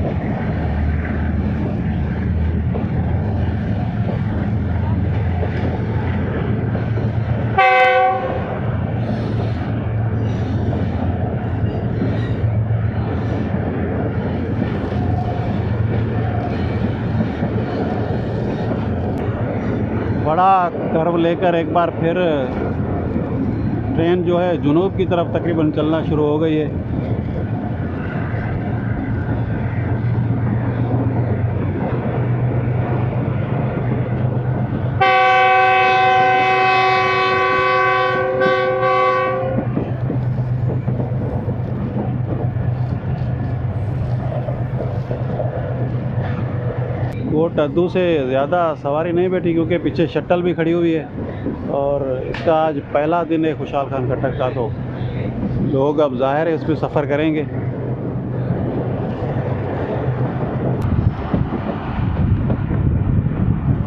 बड़ा कर्व लेकर एक बार फिर ट्रेन जो है जुनूब की तरफ तकरीबन चलना शुरू हो गई है। कोट अद्दू से ज़्यादा सवारी नहीं बैठी क्योंकि पीछे शटल भी खड़ी हुई है और इसका आज पहला दिन है खुशहाल खान खट्टक का, तो लोग अब ज़ाहिर है इस पर सफ़र करेंगे।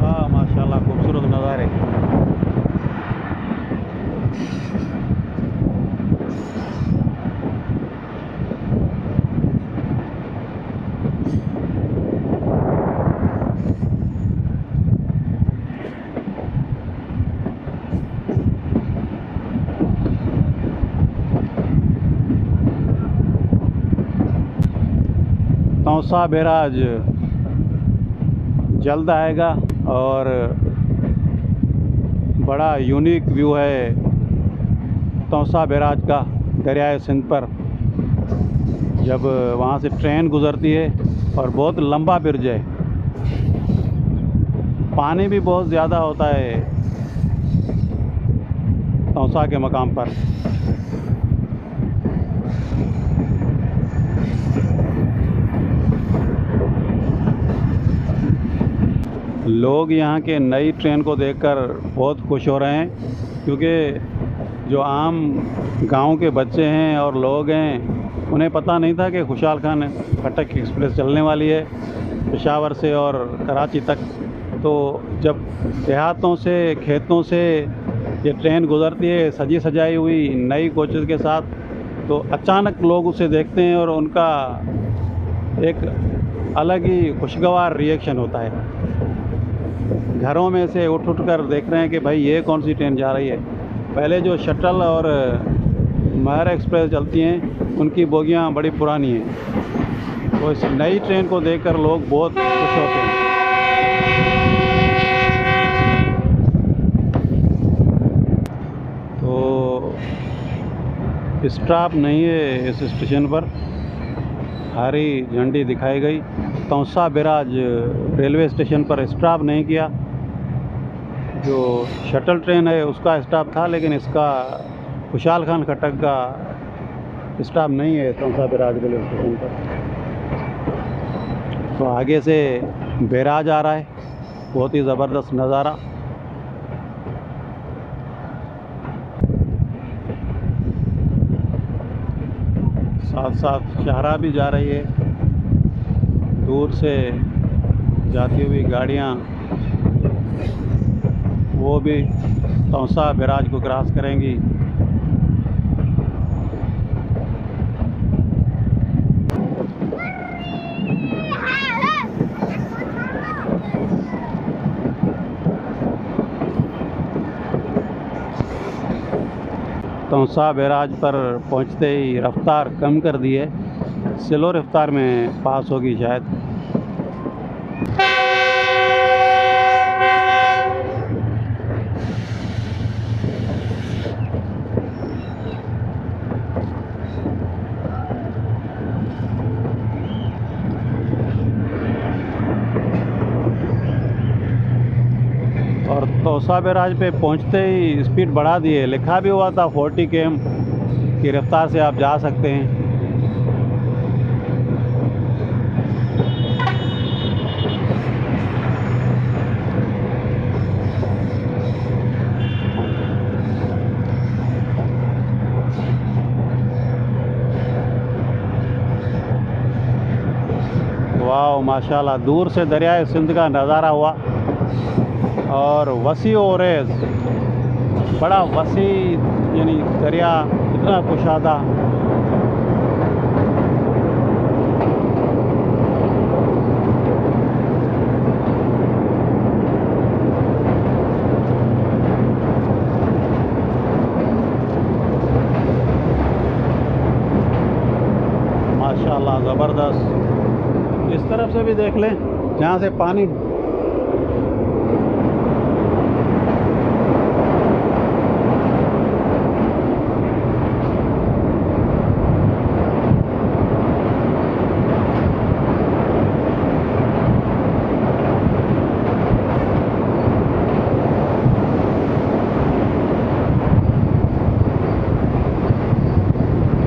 हाँ माशाल्लाह खूबसूरत नज़ारे। तौसा बैराज जल्द आएगा और बड़ा यूनिक व्यू है तौसा बैराज का दरियाए सिंध पर, जब वहाँ से ट्रेन गुज़रती है और बहुत लंबा ब्रिज है। पानी भी बहुत ज़्यादा होता है तौसा के मकाम पर। लोग यहाँ के नई ट्रेन को देखकर बहुत खुश हो रहे हैं क्योंकि जो आम गांव के बच्चे हैं और लोग हैं उन्हें पता नहीं था कि खुशहाल खान खट्टक एक्सप्रेस चलने वाली है पेशावर से और कराची तक। तो जब देहातों से खेतों से ये ट्रेन गुज़रती है सजी सजाई हुई नई कोचेज़ के साथ, तो अचानक लोग उसे देखते हैं और उनका एक अलग ही खुशगवार रिएक्शन होता है। घरों में से उठ कर देख रहे हैं कि भाई ये कौन सी ट्रेन जा रही है। पहले जो शटल और महर एक्सप्रेस चलती हैं उनकी बोगियां बड़ी पुरानी हैं, तो इस नई ट्रेन को देखकर लोग बहुत खुश होते हैं। तो स्टाफ नहीं है इस स्टेशन पर, हरी झंडी दिखाई गई। तौसा बैराज रेलवे स्टेशन पर स्टॉप नहीं किया। जो शटल ट्रेन है उसका स्टॉप था, लेकिन इसका खुशाल खान खट्टक का स्टॉप नहीं है तौसा बैराज रेलवे स्टेशन पर। तो आगे से बैराज आ रहा है, बहुत ही ज़बरदस्त नज़ारा। साथ साथ शाहरा भी जा रही है, दूर से जाती हुई गाड़ियाँ वो भी तौसा बैराज को क्रॉस करेंगी। तौसा बैराज पर पहुंचते ही रफ्तार कम कर दी है, स्लो रफ्तार में पास होगी शायद। और तौसा बैराज पे पहुंचते ही स्पीड बढ़ा दी है, लिखा भी हुआ था 40 km की रफ्तार से आप जा सकते हैं। वाह माशाल्लाह, दूर से दरियाए सिंध का नज़ारा हुआ और वसी ओरेज, बड़ा वसी, यानी दरिया इतना कुशादा। माशाल्लाह ज़बरदस्त। इस तरफ से भी देख लें, जहाँ से पानी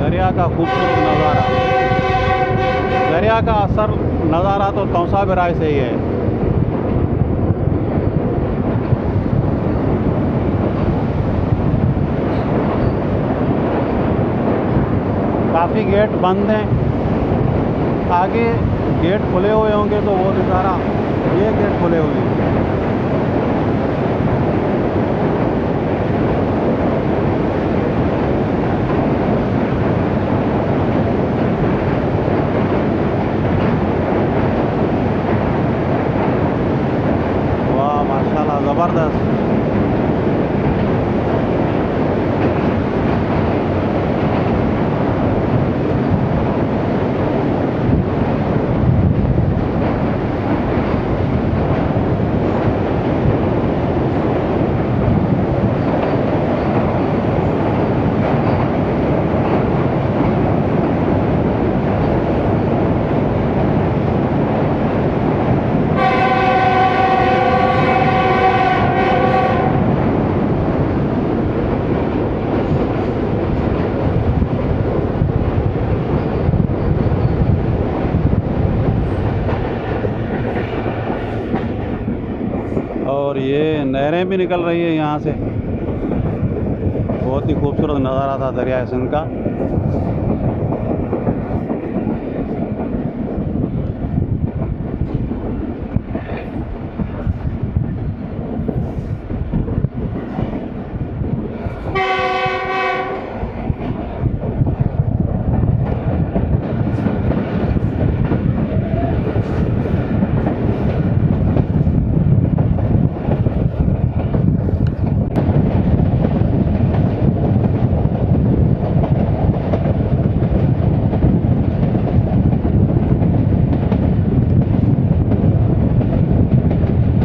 दरिया का खूबसूरत नज़ारा, दरिया का असर नज़ारा तो तौसा बैराज से ही है। काफ़ी गेट बंद हैं, आगे गेट खुले हुए होंगे तो वो नज़ारा, ये गेट खुले हुए हैं। ज़बरदस्त। और ये नहरें भी निकल रही है यहाँ से, बहुत ही खूबसूरत नज़ारा था दरिया सिंध का।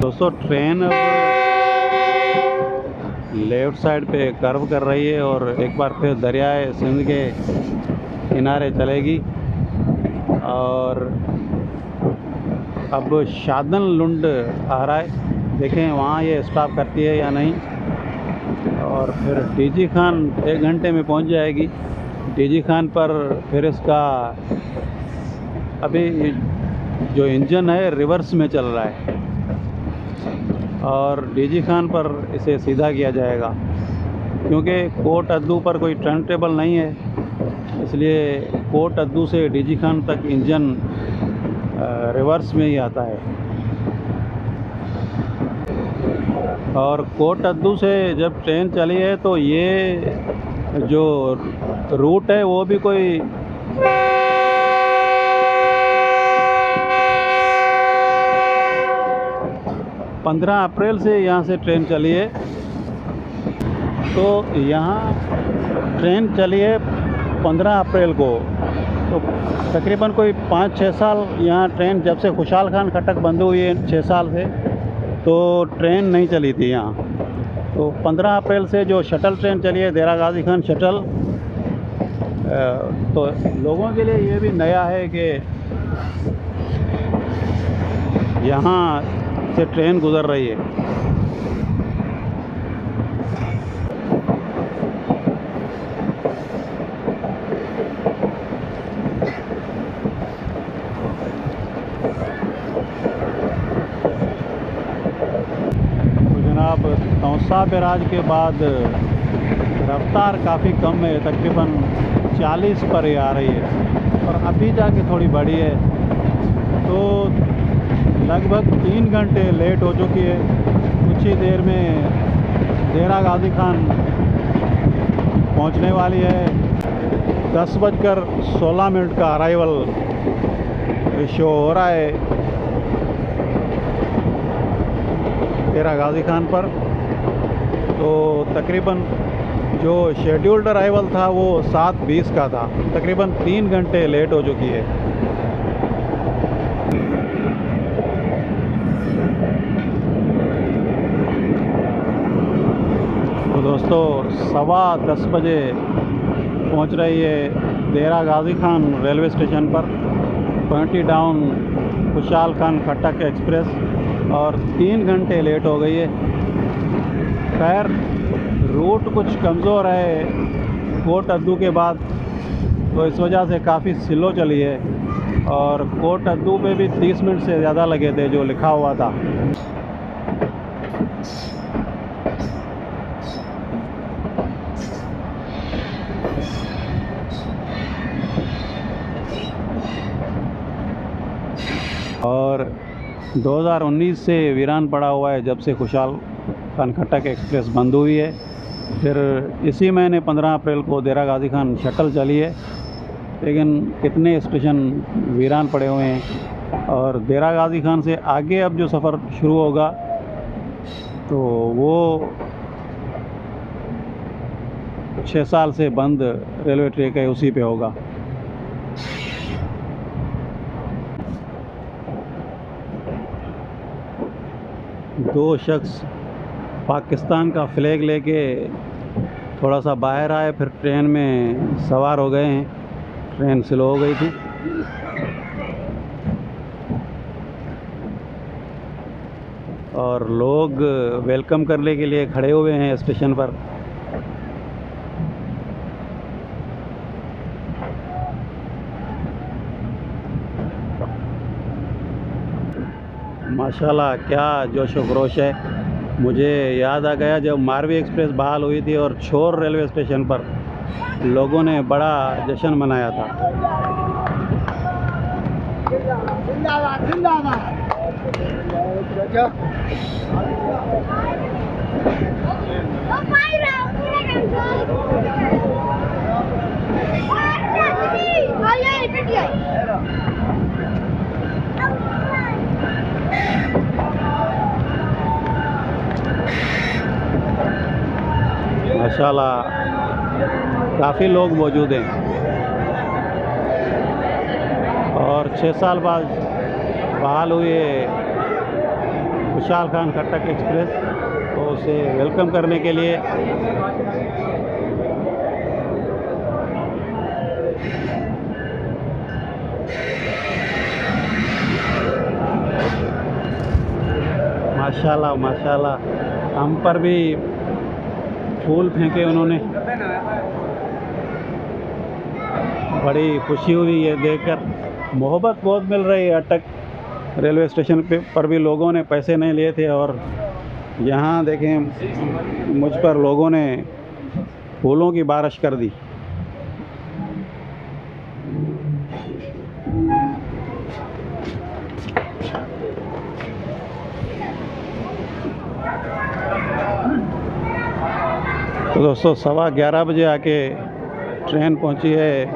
दोस्तों ट्रेन अब लेफ्ट साइड पे कर्व कर रही है और एक बार फिर दरियाए सिंध के किनारे चलेगी और अब शादन लुंड आ रहा है, देखें वहाँ ये स्टॉप करती है या नहीं। और फिर डीजी खान 1 घंटे में पहुँच जाएगी। डीजी खान पर फिर इसका अभी जो इंजन है रिवर्स में चल रहा है और डीजी खान पर इसे सीधा किया जाएगा, क्योंकि कोट अद्दू पर कोई टर्न टेबल नहीं है, इसलिए कोट अद्दू से डीजी खान तक इंजन रिवर्स में ही आता है। और कोट अद्दू से जब ट्रेन चली है तो ये जो रूट है वो भी कोई 15 अप्रैल से यहाँ से ट्रेन चली है। तो यहाँ ट्रेन चली है 15 अप्रैल को, तो तकरीबन कोई 5-6 साल यहाँ ट्रेन, जब से खुशहाल खान खट्टक बंद हुई है 6 साल से, तो ट्रेन नहीं चली थी यहाँ। तो 15 अप्रैल से जो शटल ट्रेन चली है, देरा गाजी खान शटल, तो लोगों के लिए ये भी नया है कि यहाँ से ट्रेन गुज़र रही है। जनाब तौसा बैराज के बाद रफ्तार काफ़ी कम है, तकरीबन 40 पर ही आ रही है और अभी जाके थोड़ी बढ़ी है। तो लगभग 3 घंटे लेट हो चुकी है। कुछ ही देर में देरा गाजी खान पहुंचने वाली है। 10:16 का अराइवल शो हो रहा है देरा गाजी खान पर। तो तकरीबन जो शेड्यूल्ड अराइवल था वो 7:20 का था, तकरीबन 3 घंटे लेट हो चुकी है। तो दोस्तों 10:15 बजे पहुंच रही है देरा गाजी खान रेलवे स्टेशन पर 20 डाउन खुशहाल खान खट्टक एक्सप्रेस, और 3 घंटे लेट हो गई है। खैर रूट कुछ कमज़ोर है कोट अद्दू के बाद, तो इस वजह से काफ़ी स्लो चली है। और कोट अद्दू पे भी 30 मिनट से ज़्यादा लगे थे जो लिखा हुआ था। और 2019 से वीरान पड़ा हुआ है, जब से खुशहाल खान खट्टक एक्सप्रेस बंद हुई है। फिर इसी महीने 15 अप्रैल को देरा गाजी खान शटल चली है, लेकिन कितने स्टेशन वीरान पड़े हुए हैं। और देरा गाजी खान से आगे अब जो सफ़र शुरू होगा तो वो 6 साल से बंद रेलवे ट्रैक है, उसी पे होगा। दो शख्स पाकिस्तान का फ्लैग लेके थोड़ा सा बाहर आए, फिर ट्रेन में सवार हो गए हैं। ट्रेन स्लो हो गई थी। और लोग वेलकम करने के लिए खड़े हुए हैं स्टेशन पर। माशाल्लाह क्या जोश व खरोश है। मुझे याद आ गया जब मारवी एक्सप्रेस बहाल हुई थी और छोर रेलवे स्टेशन पर लोगों ने बड़ा जश्न मनाया था। जिंदाबाद जिंदाबाद। माशाल्लाह काफ़ी लोग मौजूद हैं। और 6 साल बाद बहाल हुए खुशहाल खान खट्टक एक्सप्रेस, तो उसे वेलकम करने के लिए माशाल्लाह माशाल्लाह, हम पर भी फूल फेंके उन्होंने। बड़ी खुशी हुई ये देखकर, मोहब्बत बहुत मिल रही है। अटक रेलवे स्टेशन पर भी लोगों ने पैसे नहीं लिए थे और यहाँ देखें मुझ पर लोगों ने फूलों की बारिश कर दी। तो दोस्तों 11:15 बजे आके ट्रेन पहुंची है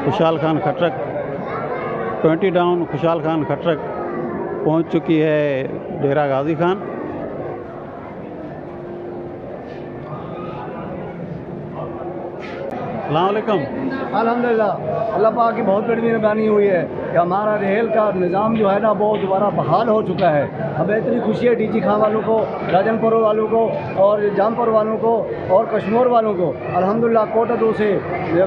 खुशहाल खान खट्रक। 20 डाउन खुशहाल खान खट्रक पहुंच चुकी है डेरा गाजी खान। अस्सलाम वालेकुम। अल्हम्दुलिल्लाह, अल्लाह पाक की बहुत बड़ी मेहरबानी हुई है कि हमारा रेल का निज़ाम जो है ना वो दोबारा बहाल हो चुका है। हमें इतनी खुशी है डीजी खां वालों को, राजनपुर वालों को और जामपुर वालों को और कश्मीर वालों को। अल्हम्दुलिल्लाह कोटा 2 से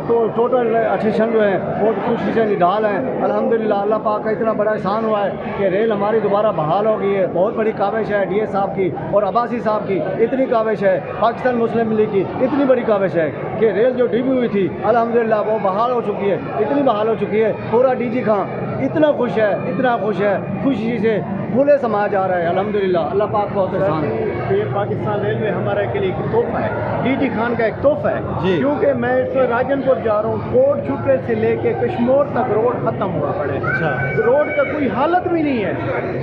तो टोटल अटेंशन जो है बहुत खुशी से निढाल हैं। अल्हम्दुलिल्लाह अल्लाह पाक का इतना बड़ा एहसान हुआ है कि रेल हमारी दोबारा बहाल हो गई है। बहुत बड़ी काविश है डीएस साहब की और अब्बासी साहब की, इतनी काविश है पाकिस्तान मुस्लिम लीग की, इतनी बड़ी काविश है कि रेल जो डिबी हुई थी अल्हम्दुलिल्लाह वो बहाल हो चुकी है। इतनी बहाल हो चुकी है, पूरा डीजी खां इतना खुश है, इतना खुश है, खुशी से फूले समा जा रहा है। अल्हम्दुलिल्लाह अल्लाह पाक बहुत एहसान है। ये पाकिस्तान रेलवे हमारे के लिए एक तोहफा है, डीजी खान का एक तोहफा है। क्योंकि मैं इस राजनपुर जा रहा हूँ, कोट छुट्टे से लेके कश्मीर तक रोड ख़त्म हुआ पड़े। रोड का कोई हालत भी नहीं है।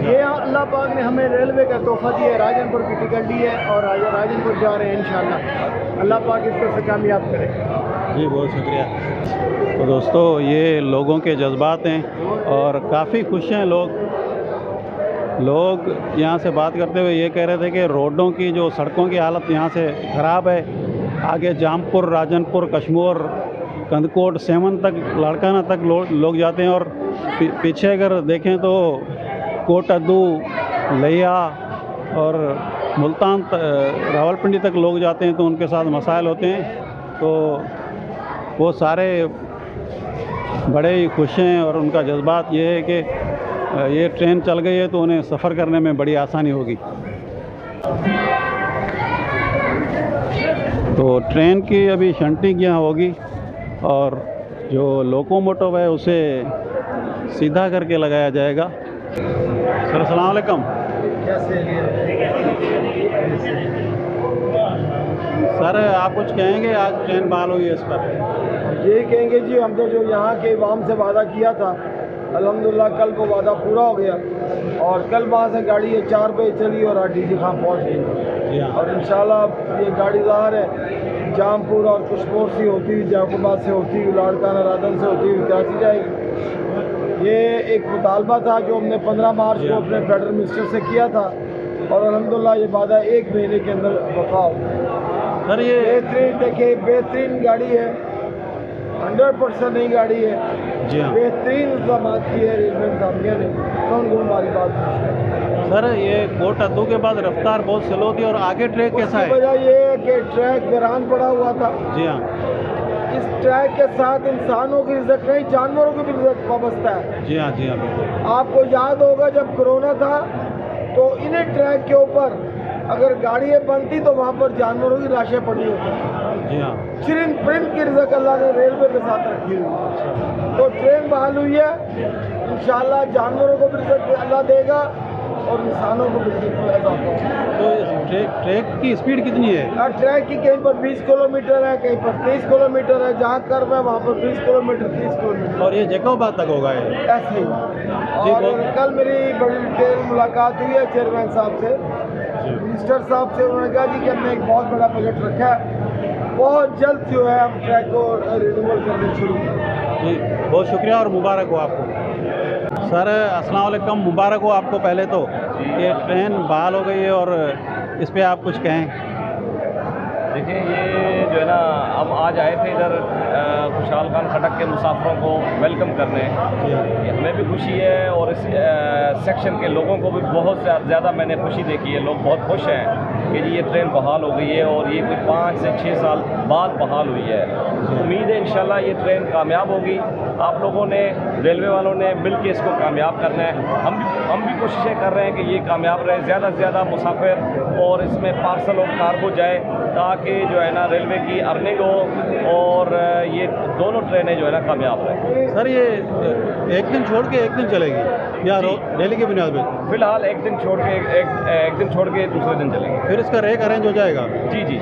ये अल्लाह पाक ने हमें रेलवे का तोहफा दिया है, राजनपुर की टिकट दी है और राजनपुर जा रहे हैं इंशाअल्लाह। अल्लाह पाक इसको से कामयाब करे। जी बहुत शुक्रिया। तो दोस्तों ये लोगों के जज्बात हैं और काफ़ी खुश हैं लोग यहाँ से बात करते हुए ये कह रहे थे कि रोडों की जो सड़कों की हालत यहाँ से ख़राब है। आगे जामपुर, राजनपुर, कश्मीर, कंदकोट, सेमन तक, लाड़काना तक लोग जाते हैं और पीछे अगर देखें तो कोटअद्दू, लिया और मुल्तान, रावलपिंडी तक लोग जाते हैं तो उनके साथ मसाइल होते हैं। तो वो सारे बड़े ही खुश हैं और उनका जज्बात ये है कि ये ट्रेन चल गई है तो उन्हें सफ़र करने में बड़ी आसानी होगी। तो ट्रेन की अभी शंटिंग यहाँ होगी और जो लोकोमोटिव है उसे सीधा करके लगाया जाएगा। सर अस्सलाम वालेकुम। सर आप कुछ कहेंगे, आज ट्रेन बहाल हुई है इस पर? यही कहेंगे जी, हमने जो यहाँ के इमाम से वादा किया था अल्हम्दुलिल्लाह कल को वादा पूरा हो गया और कल वहाँ से गाड़ी 4 बजे चली और डीजी खां पहुँच गई। और इंशाल्लाह ये गाड़ी ज़ाहिर है जामपुर और कश्मीर से होती हुई, जैकोबाद से होती हुई, लाड़काना, राधन से होती हुई कराची जाएगी। ये एक मुतालबा था जो हमने 15 मार्च को अपने फेडरल मिनिस्टर से किया था और अल्हम्दुलिल्लाह ये वादा 1 महीने के अंदर वफा हो। सर ये बेहतरीन, देखिए बेहतरीन गाड़ी है, 100% नई गाड़ी है। जी हाँ, बेहतरीन इंतजाम किए है रेलवे इंतजामिया ने, कौन को हमारी बात है। सर ये कोटअद्दू के बाद रफ्तार बहुत स्लो थी और आगे ट्रैक कैसा है? वजह ये है कि ट्रैक वीरान पड़ा हुआ था। जी हाँ, इस ट्रैक के साथ इंसानों की रिज़्क नहीं, जानवरों की भी रिज़्क वाबस्ता है। जी हाँ, जी हाँ बिल्कुल। आपको याद होगा जब कोरोना था तो इन्हीं ट्रैक के ऊपर अगर गाड़ियाँ बनती तो वहाँ पर जानवरों की लाशें पड़ी होती। जी हाँ, चिरिन प्रिंट की रिज़्क अल्लाह ने रेलवे के साथ रखी हुई। तो ट्रेन बहाल हुई है, इंशाल्लाह जानवरों को भी रिज़्क अल्लाह देगा और इंसानों को भी रिज़्क मिलेगा। तो ट्रैक की स्पीड कितनी है? ट्रैक की कहीं पर 20 किलोमीटर है, कहीं पर 30 किलोमीटर है, जहाँ कर्व है वहाँ पर 20 किलोमीटर, 30 किलोमीटर। और ये जैकोबाद तक होगा ये? ऐसे ही। और कल मेरी बड़ी डिटेल मुलाकात हुई है चेयरमैन साहब से, मिनिस्टर साहब से। उन्होंने कहा जी कि हमने एक बहुत बड़ा बजट रखा है, बहुत जल्द जो है हम ट्रैक को रिन्यूअल करने शुरू करें। जी बहुत शुक्रिया और मुबारक हो आपको। सर अस्सलाम वालेकुम, मुबारक हो आपको पहले तो, ये ट्रेन बहाल हो गई है और इस पे आप कुछ कहें। देखिए ये जो है ना, हम आज आए थे इधर खुशहाल खान खटक के मुसाफिरों को वेलकम करने। हमें भी खुशी है और इस सेक्शन के लोगों को भी बहुत ज़्यादा मैंने खुशी देखी है, लोग बहुत खुश हैं। कि जी ये ट्रेन बहाल हो गई है और ये कोई 5 से 6 साल बाद बहाल हुई है। उम्मीद है इंशाल्लाह ये ट्रेन कामयाब होगी। आप लोगों ने, रेलवे वालों ने मिल के इसको कामयाब करना है। हम भी कोशिशें कर रहे हैं कि ये कामयाब रहे, ज़्यादा से ज़्यादा मुसाफिर और इसमें पार्सल और कार्गो जाए, ताकि जो है ना रेलवे की अर्निंग हो और ये दोनों ट्रेनें जो है ना कामयाब रहे। सर ये एक दिन छोड़ के एक दिन चलेगी या डेली की बुनियाद पर? फिलहाल एक दिन छोड़ के दूसरे दिन चलेंगे। फिर इसका रेक अरेंज हो जाएगा? जी जी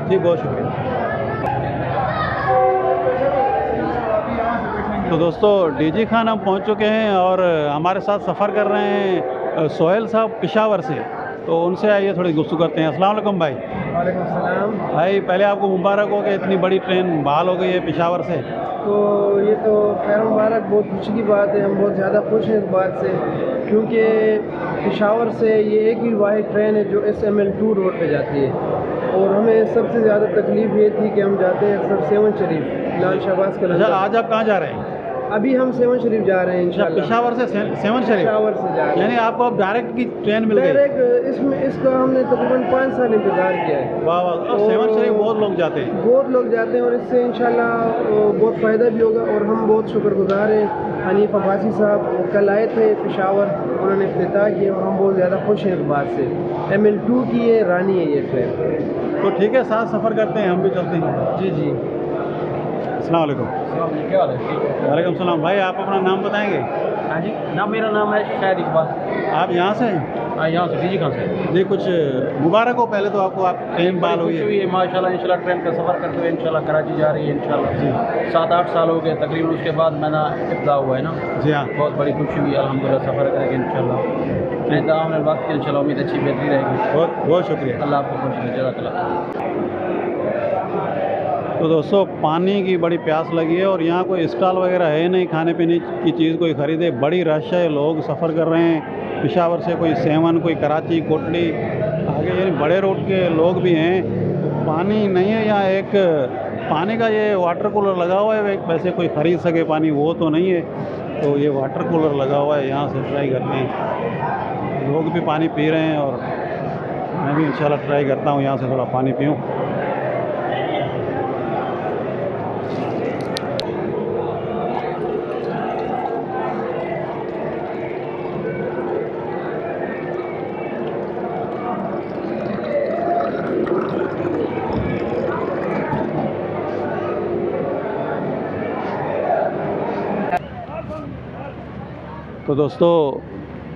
जी, बहुत शुक्रिया। तो दोस्तों डीजी खान हम पहुंच चुके हैं और हमारे साथ सफ़र कर रहे हैं सोहेल साहब पेशावर से, तो उनसे आइए थोड़ी गुफ्तगू करते हैं। अस्सलाम वालेकुम भाई। वालेकुम सलाम भाई, पहले आपको मुबारक हो कि इतनी बड़ी ट्रेन बहाल हो गई है पेशावर से। तो ये तो खैर मुबारक, बहुत खुशी की बात है। हम बहुत ज़्यादा खुश हैं इस बात से, क्योंकि पेशावर से ये एक ही वाहिद ट्रेन है जो SML2 रोड पे जाती है। और हमें सबसे ज़्यादा तकलीफ़ ये थी कि हम जाते हैं अक्सर सेवन शरीफ, लाल शहबाज का। अच्छा, आज आप कहाँ जा रहे हैं? अभी हम सेवन शरीफ जा रहे हैं इंशाल्लाह। पेशावर से सेवन शरीफ? पेशावर से जा रहे हैं। यानी आपको अब डायरेक्ट की ट्रेन मिल गई? डायरेक्ट इसका हमने तकरीबन 5 साल इंतज़ार किया है। वाह वाह। अब सेवन शरीफ बहुत लोग जाते हैं? बहुत लोग जाते हैं और इससे इंशाल्लाह बहुत फ़ायदा भी होगा। और हम बहुत शुक्रगुजार हैं। हनीफ अब्बासी साहब वो कल आए थे पेशावर, उन्होंने इफ्तिताह किया और हम बहुत ज़्यादा खुश हैं इस बात से। ML2 की ये रानी है ये ट्रेन। तो ठीक है, साथ सफ़र करते हैं, हम भी चलते हैं। जी जी। अस्सलाम वालेकुम। क्या हाल है? वालेकुम सलाम। भाई आप अपना नाम बताएंगे? हाँ जी, नाम मेरा नाम है शायद इकबाल। आप यहाँ से हैं? हाँ, यहाँ से डीजी खान से। जी, कुछ मुबारक हो पहले तो आपको, आप ट्रेन बहाल हुई है। माशाल्लाह ट्रेन का सफ़र करते हुए इंशाल्लाह कराची जा रही है इंशाल्लाह। जी 7-8 साल हो गए तकरीबन, उसके बाद मैंने इब्तिदा हुआ है ना। जी हाँ, बहुत बड़ी खुशी हुई अल्हम्दुलिल्लाह। सफ़र करेंगे इंशाल्लाह। इंतज़ाम में वक्त की इंशाल्लाह उम्मीद अच्छी बेहतरी रहेगी। बहुत बहुत शुक्रिया। अल्लाह आपको खुश रखे। जज़ाकल्लाह। तो दोस्तों पानी की बड़ी प्यास लगी है और यहाँ कोई स्टॉल वगैरह है नहीं खाने पीने की चीज़ कोई ख़रीदे। बड़ी रश है, लोग सफ़र कर रहे हैं पेशावर से, कोई सेवन, कोई कराची, कोटली आगे, यानी बड़े रोड के लोग भी हैं। तो पानी नहीं है यहाँ। एक पानी का ये वाटर कूलर लगा हुआ है, वैसे कोई ख़रीद सके पानी वो तो नहीं है, तो ये वाटर कूलर लगा हुआ है, यहाँ से ट्राई करते हैं। लोग भी पानी पी रहे हैं और मैं भी इंशाल्लाह ट्राई करता हूँ यहाँ से थोड़ा पानी पीऊँ। तो दोस्तों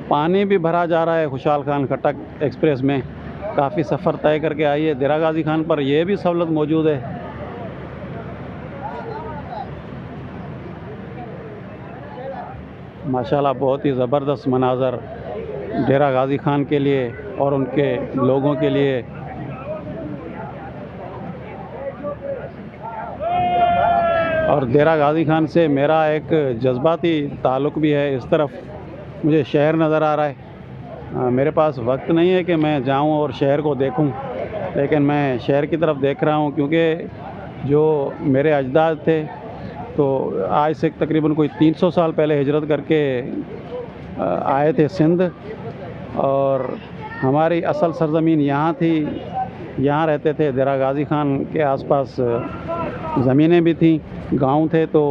पानी भी भरा जा रहा है खुशहाल खान खटक एक्सप्रेस में। काफ़ी सफ़र तय करके आई है। देरा गाजी खान पर यह भी सहूलत मौजूद है। माशाल्लाह बहुत ही ज़बरदस्त मनाज़र डेरा गाजी खान के लिए और उनके लोगों के लिए। और देरा गाजी खान से मेरा एक जज्बाती ताल्लुक़ भी है। इस तरफ मुझे शहर नज़र आ रहा है। मेरे पास वक्त नहीं है कि मैं जाऊं और शहर को देखूं, लेकिन मैं शहर की तरफ देख रहा हूं, क्योंकि जो मेरे अजदाद थे तो आज से तकरीबन कोई 300 साल पहले हिजरत करके आए थे सिंध, और हमारी असल सरज़मीन यहाँ थी, यहाँ रहते थे। देरा गाजी खान के आसपास ज़मीनें भी थीं, गांव थे। तो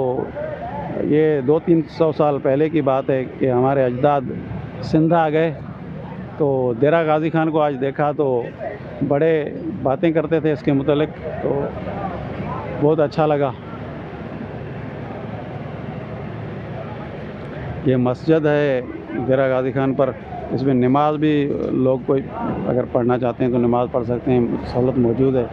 ये 200-300 साल पहले की बात है कि हमारे अजदाद सिंध आ गए। तो देरा गाजी खान को आज देखा तो बड़े बातें करते थे इसके मुतल्लिक, तो बहुत अच्छा लगा। ये मस्जिद है देरा गाजी खान पर, इसमें नमाज भी लोग कोई अगर पढ़ना चाहते हैं तो नमाज़ पढ़ सकते हैं, सहूलत मौजूद है।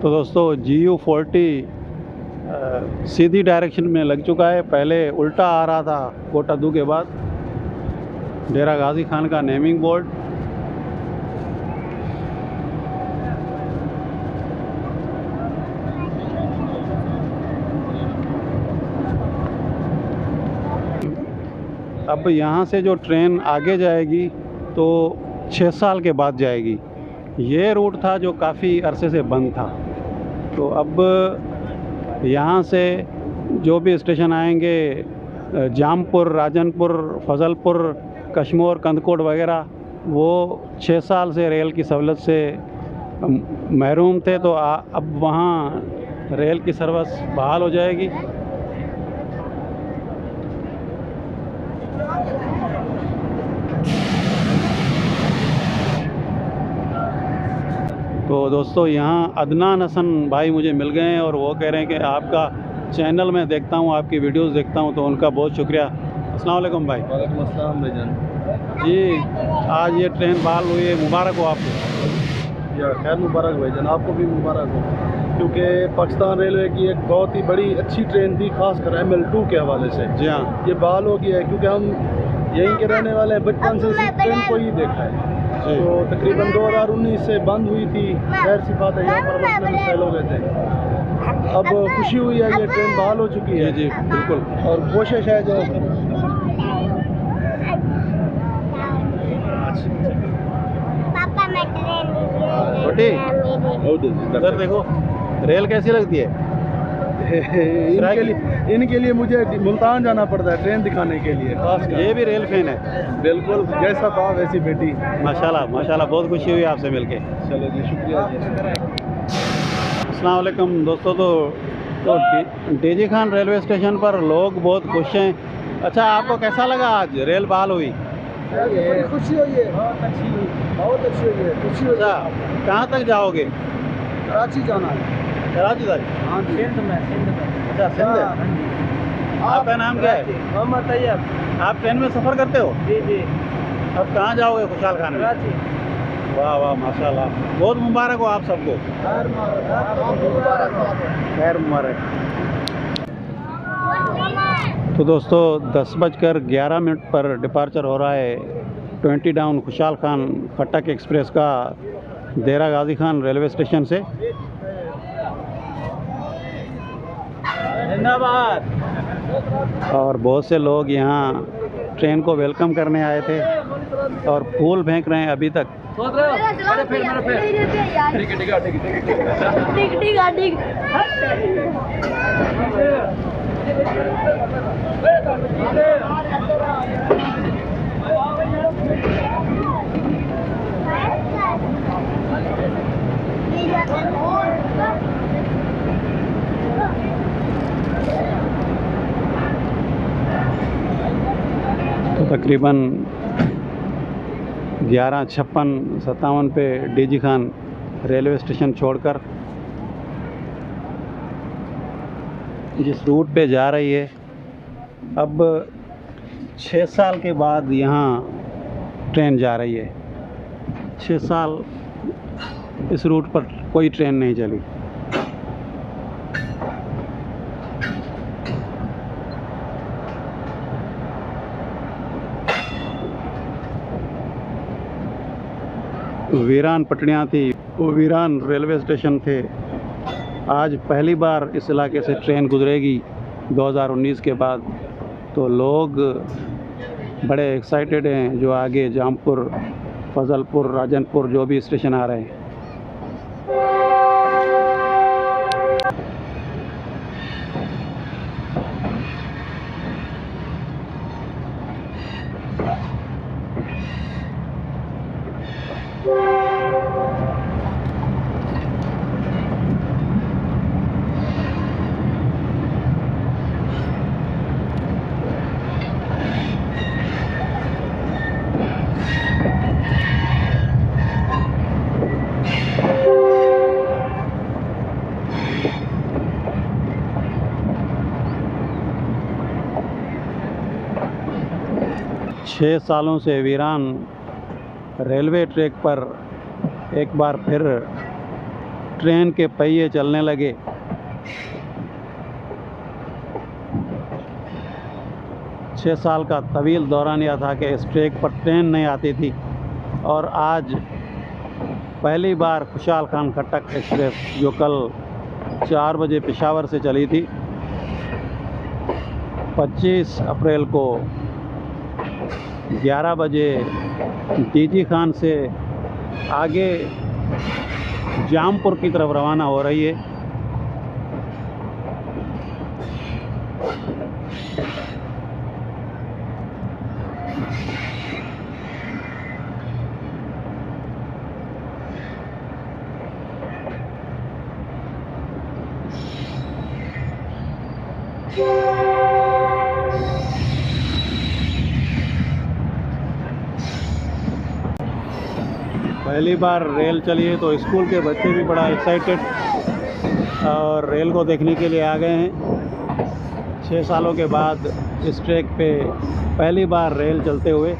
तो दोस्तों GU40 सीधी डायरेक्शन में लग चुका है। पहले उल्टा आ रहा था कोटा 2 के बाद। डेरा गाजी खान का नेमिंग बोर्ड। अब यहाँ से जो ट्रेन आगे जाएगी तो 6 साल के बाद जाएगी। ये रूट था जो काफ़ी अरसे से बंद था। तो अब यहाँ से जो भी स्टेशन आएंगे, जामपुर, राजनपुर, फजलपुर, कश्मोर, कंदकोट वगैरह, वो 6 साल से रेल की सहूलत से महरूम थे। तो अब वहाँ रेल की सर्विस बहाल हो जाएगी। तो दोस्तों यहाँ अदनान हसन भाई मुझे मिल गए हैं और वो कह रहे हैं कि आपका चैनल में देखता हूँ, आपकी वीडियोस देखता हूँ, तो उनका बहुत शुक्रिया। अस्सलाम वालेकुम भाई। वालेकुम अस्सलाम भाईजान। जी, आज ये ट्रेन बहाल हुई है, मुबारक हो आपको। या खैर मुबारक भाईजान, आपको भी मुबारक हो, क्योंकि पाकिस्तान रेलवे की एक बहुत ही बड़ी अच्छी ट्रेन थी, खासकर ML2 के हवाले से। जी हाँ, ये बहाल हो गया है क्योंकि हम यहीं के रहने वाले हैं, बचपन से इस ट्रेन को ही देखा है। तो तकरीबन 2019 से बंद हुई थी, खैर सी बात है, यहाँ पर मसले मसाइल हो गए थे। अब खुशी हुई है, ये ट्रेन बहाल हो चुकी है। जी बिल्कुल। और कोशिश है जो छोटी इधर देखो, रेल कैसी लगती है। इनके लिए मुझे मुल्तान जाना पड़ता है ट्रेन दिखाने के लिए। ये भी रेल फैन है। बिल्कुल, जैसा था वैसी बेटी। माशाल्लाह माशाल्लाह, बहुत खुशी हुई आपसे मिलके। चलो जी, शुक्रिया जी। अस्सलाम वालेकुम दोस्तों। तो डीजी खान रेलवे स्टेशन पर लोग बहुत खुश हैं। अच्छा, आपको कैसा लगा आज रेल बहाल हुई? बड़ी खुशी हुई है, बहुत अच्छी हुई है, खुशी हुई। अच्छा, कहाँ तक जाओगे? कराची जाना है। कराची तक? हाँ जी, सिंध में। अच्छा, सिंध है। आपका नाम क्या है? मोहम्मद तैयब। आप ट्रेन में सफ़र करते हो? जी जी। अब कहाँ जाओगे खुशहाल खान में? कराची। वाह वाह माशाल्लाह, बहुत मुबारक हो आप सबको। खैर मुबारक। तो दोस्तों 10:11 पर डिपार्चर हो रहा है 20 डाउन खुशहाल खान कटक एक्सप्रेस का डेरा गाजी खान रेलवे स्टेशन से। जिंदाबाद। और बहुत से लोग यहाँ ट्रेन को वेलकम करने आए थे और फूल फेंक रहे हैं अभी तक। तो तकरीबन 11:56-57 पे डीजी खान रेलवे स्टेशन छोड़कर जिस रूट पे जा रही है, अब 6 साल के बाद यहाँ ट्रेन जा रही है। 6 साल इस रूट पर कोई ट्रेन नहीं चली। वीरान पटड़ियाँ थी, वो वीरान रेलवे स्टेशन थे। आज पहली बार इस इलाके से ट्रेन गुजरेगी 2019 के बाद। तो लोग बड़े एक्साइटेड हैं, जो आगे जामपुर, फजलपुर, राजनपुर जो भी स्टेशन आ रहे हैं। छः सालों से वीरान रेलवे ट्रैक पर एक बार फिर ट्रेन के पहिए चलने लगे। छः साल का तवील दौरान यह था कि इस ट्रैक पर ट्रेन नहीं आती थी, और आज पहली बार खुशहाल खान खट्टक एक्सप्रेस जो कल 4 बजे पेशावर से चली थी, 25 अप्रैल को 11 बजे डीजी खान से आगे जामपुर की तरफ रवाना हो रही है। पहली बार रेल चली है तो स्कूल के बच्चे भी बड़ा एक्साइटेड और रेल को देखने के लिए आ गए हैं। 6 सालों के बाद इस ट्रैक पे पहली बार रेल चलते हुए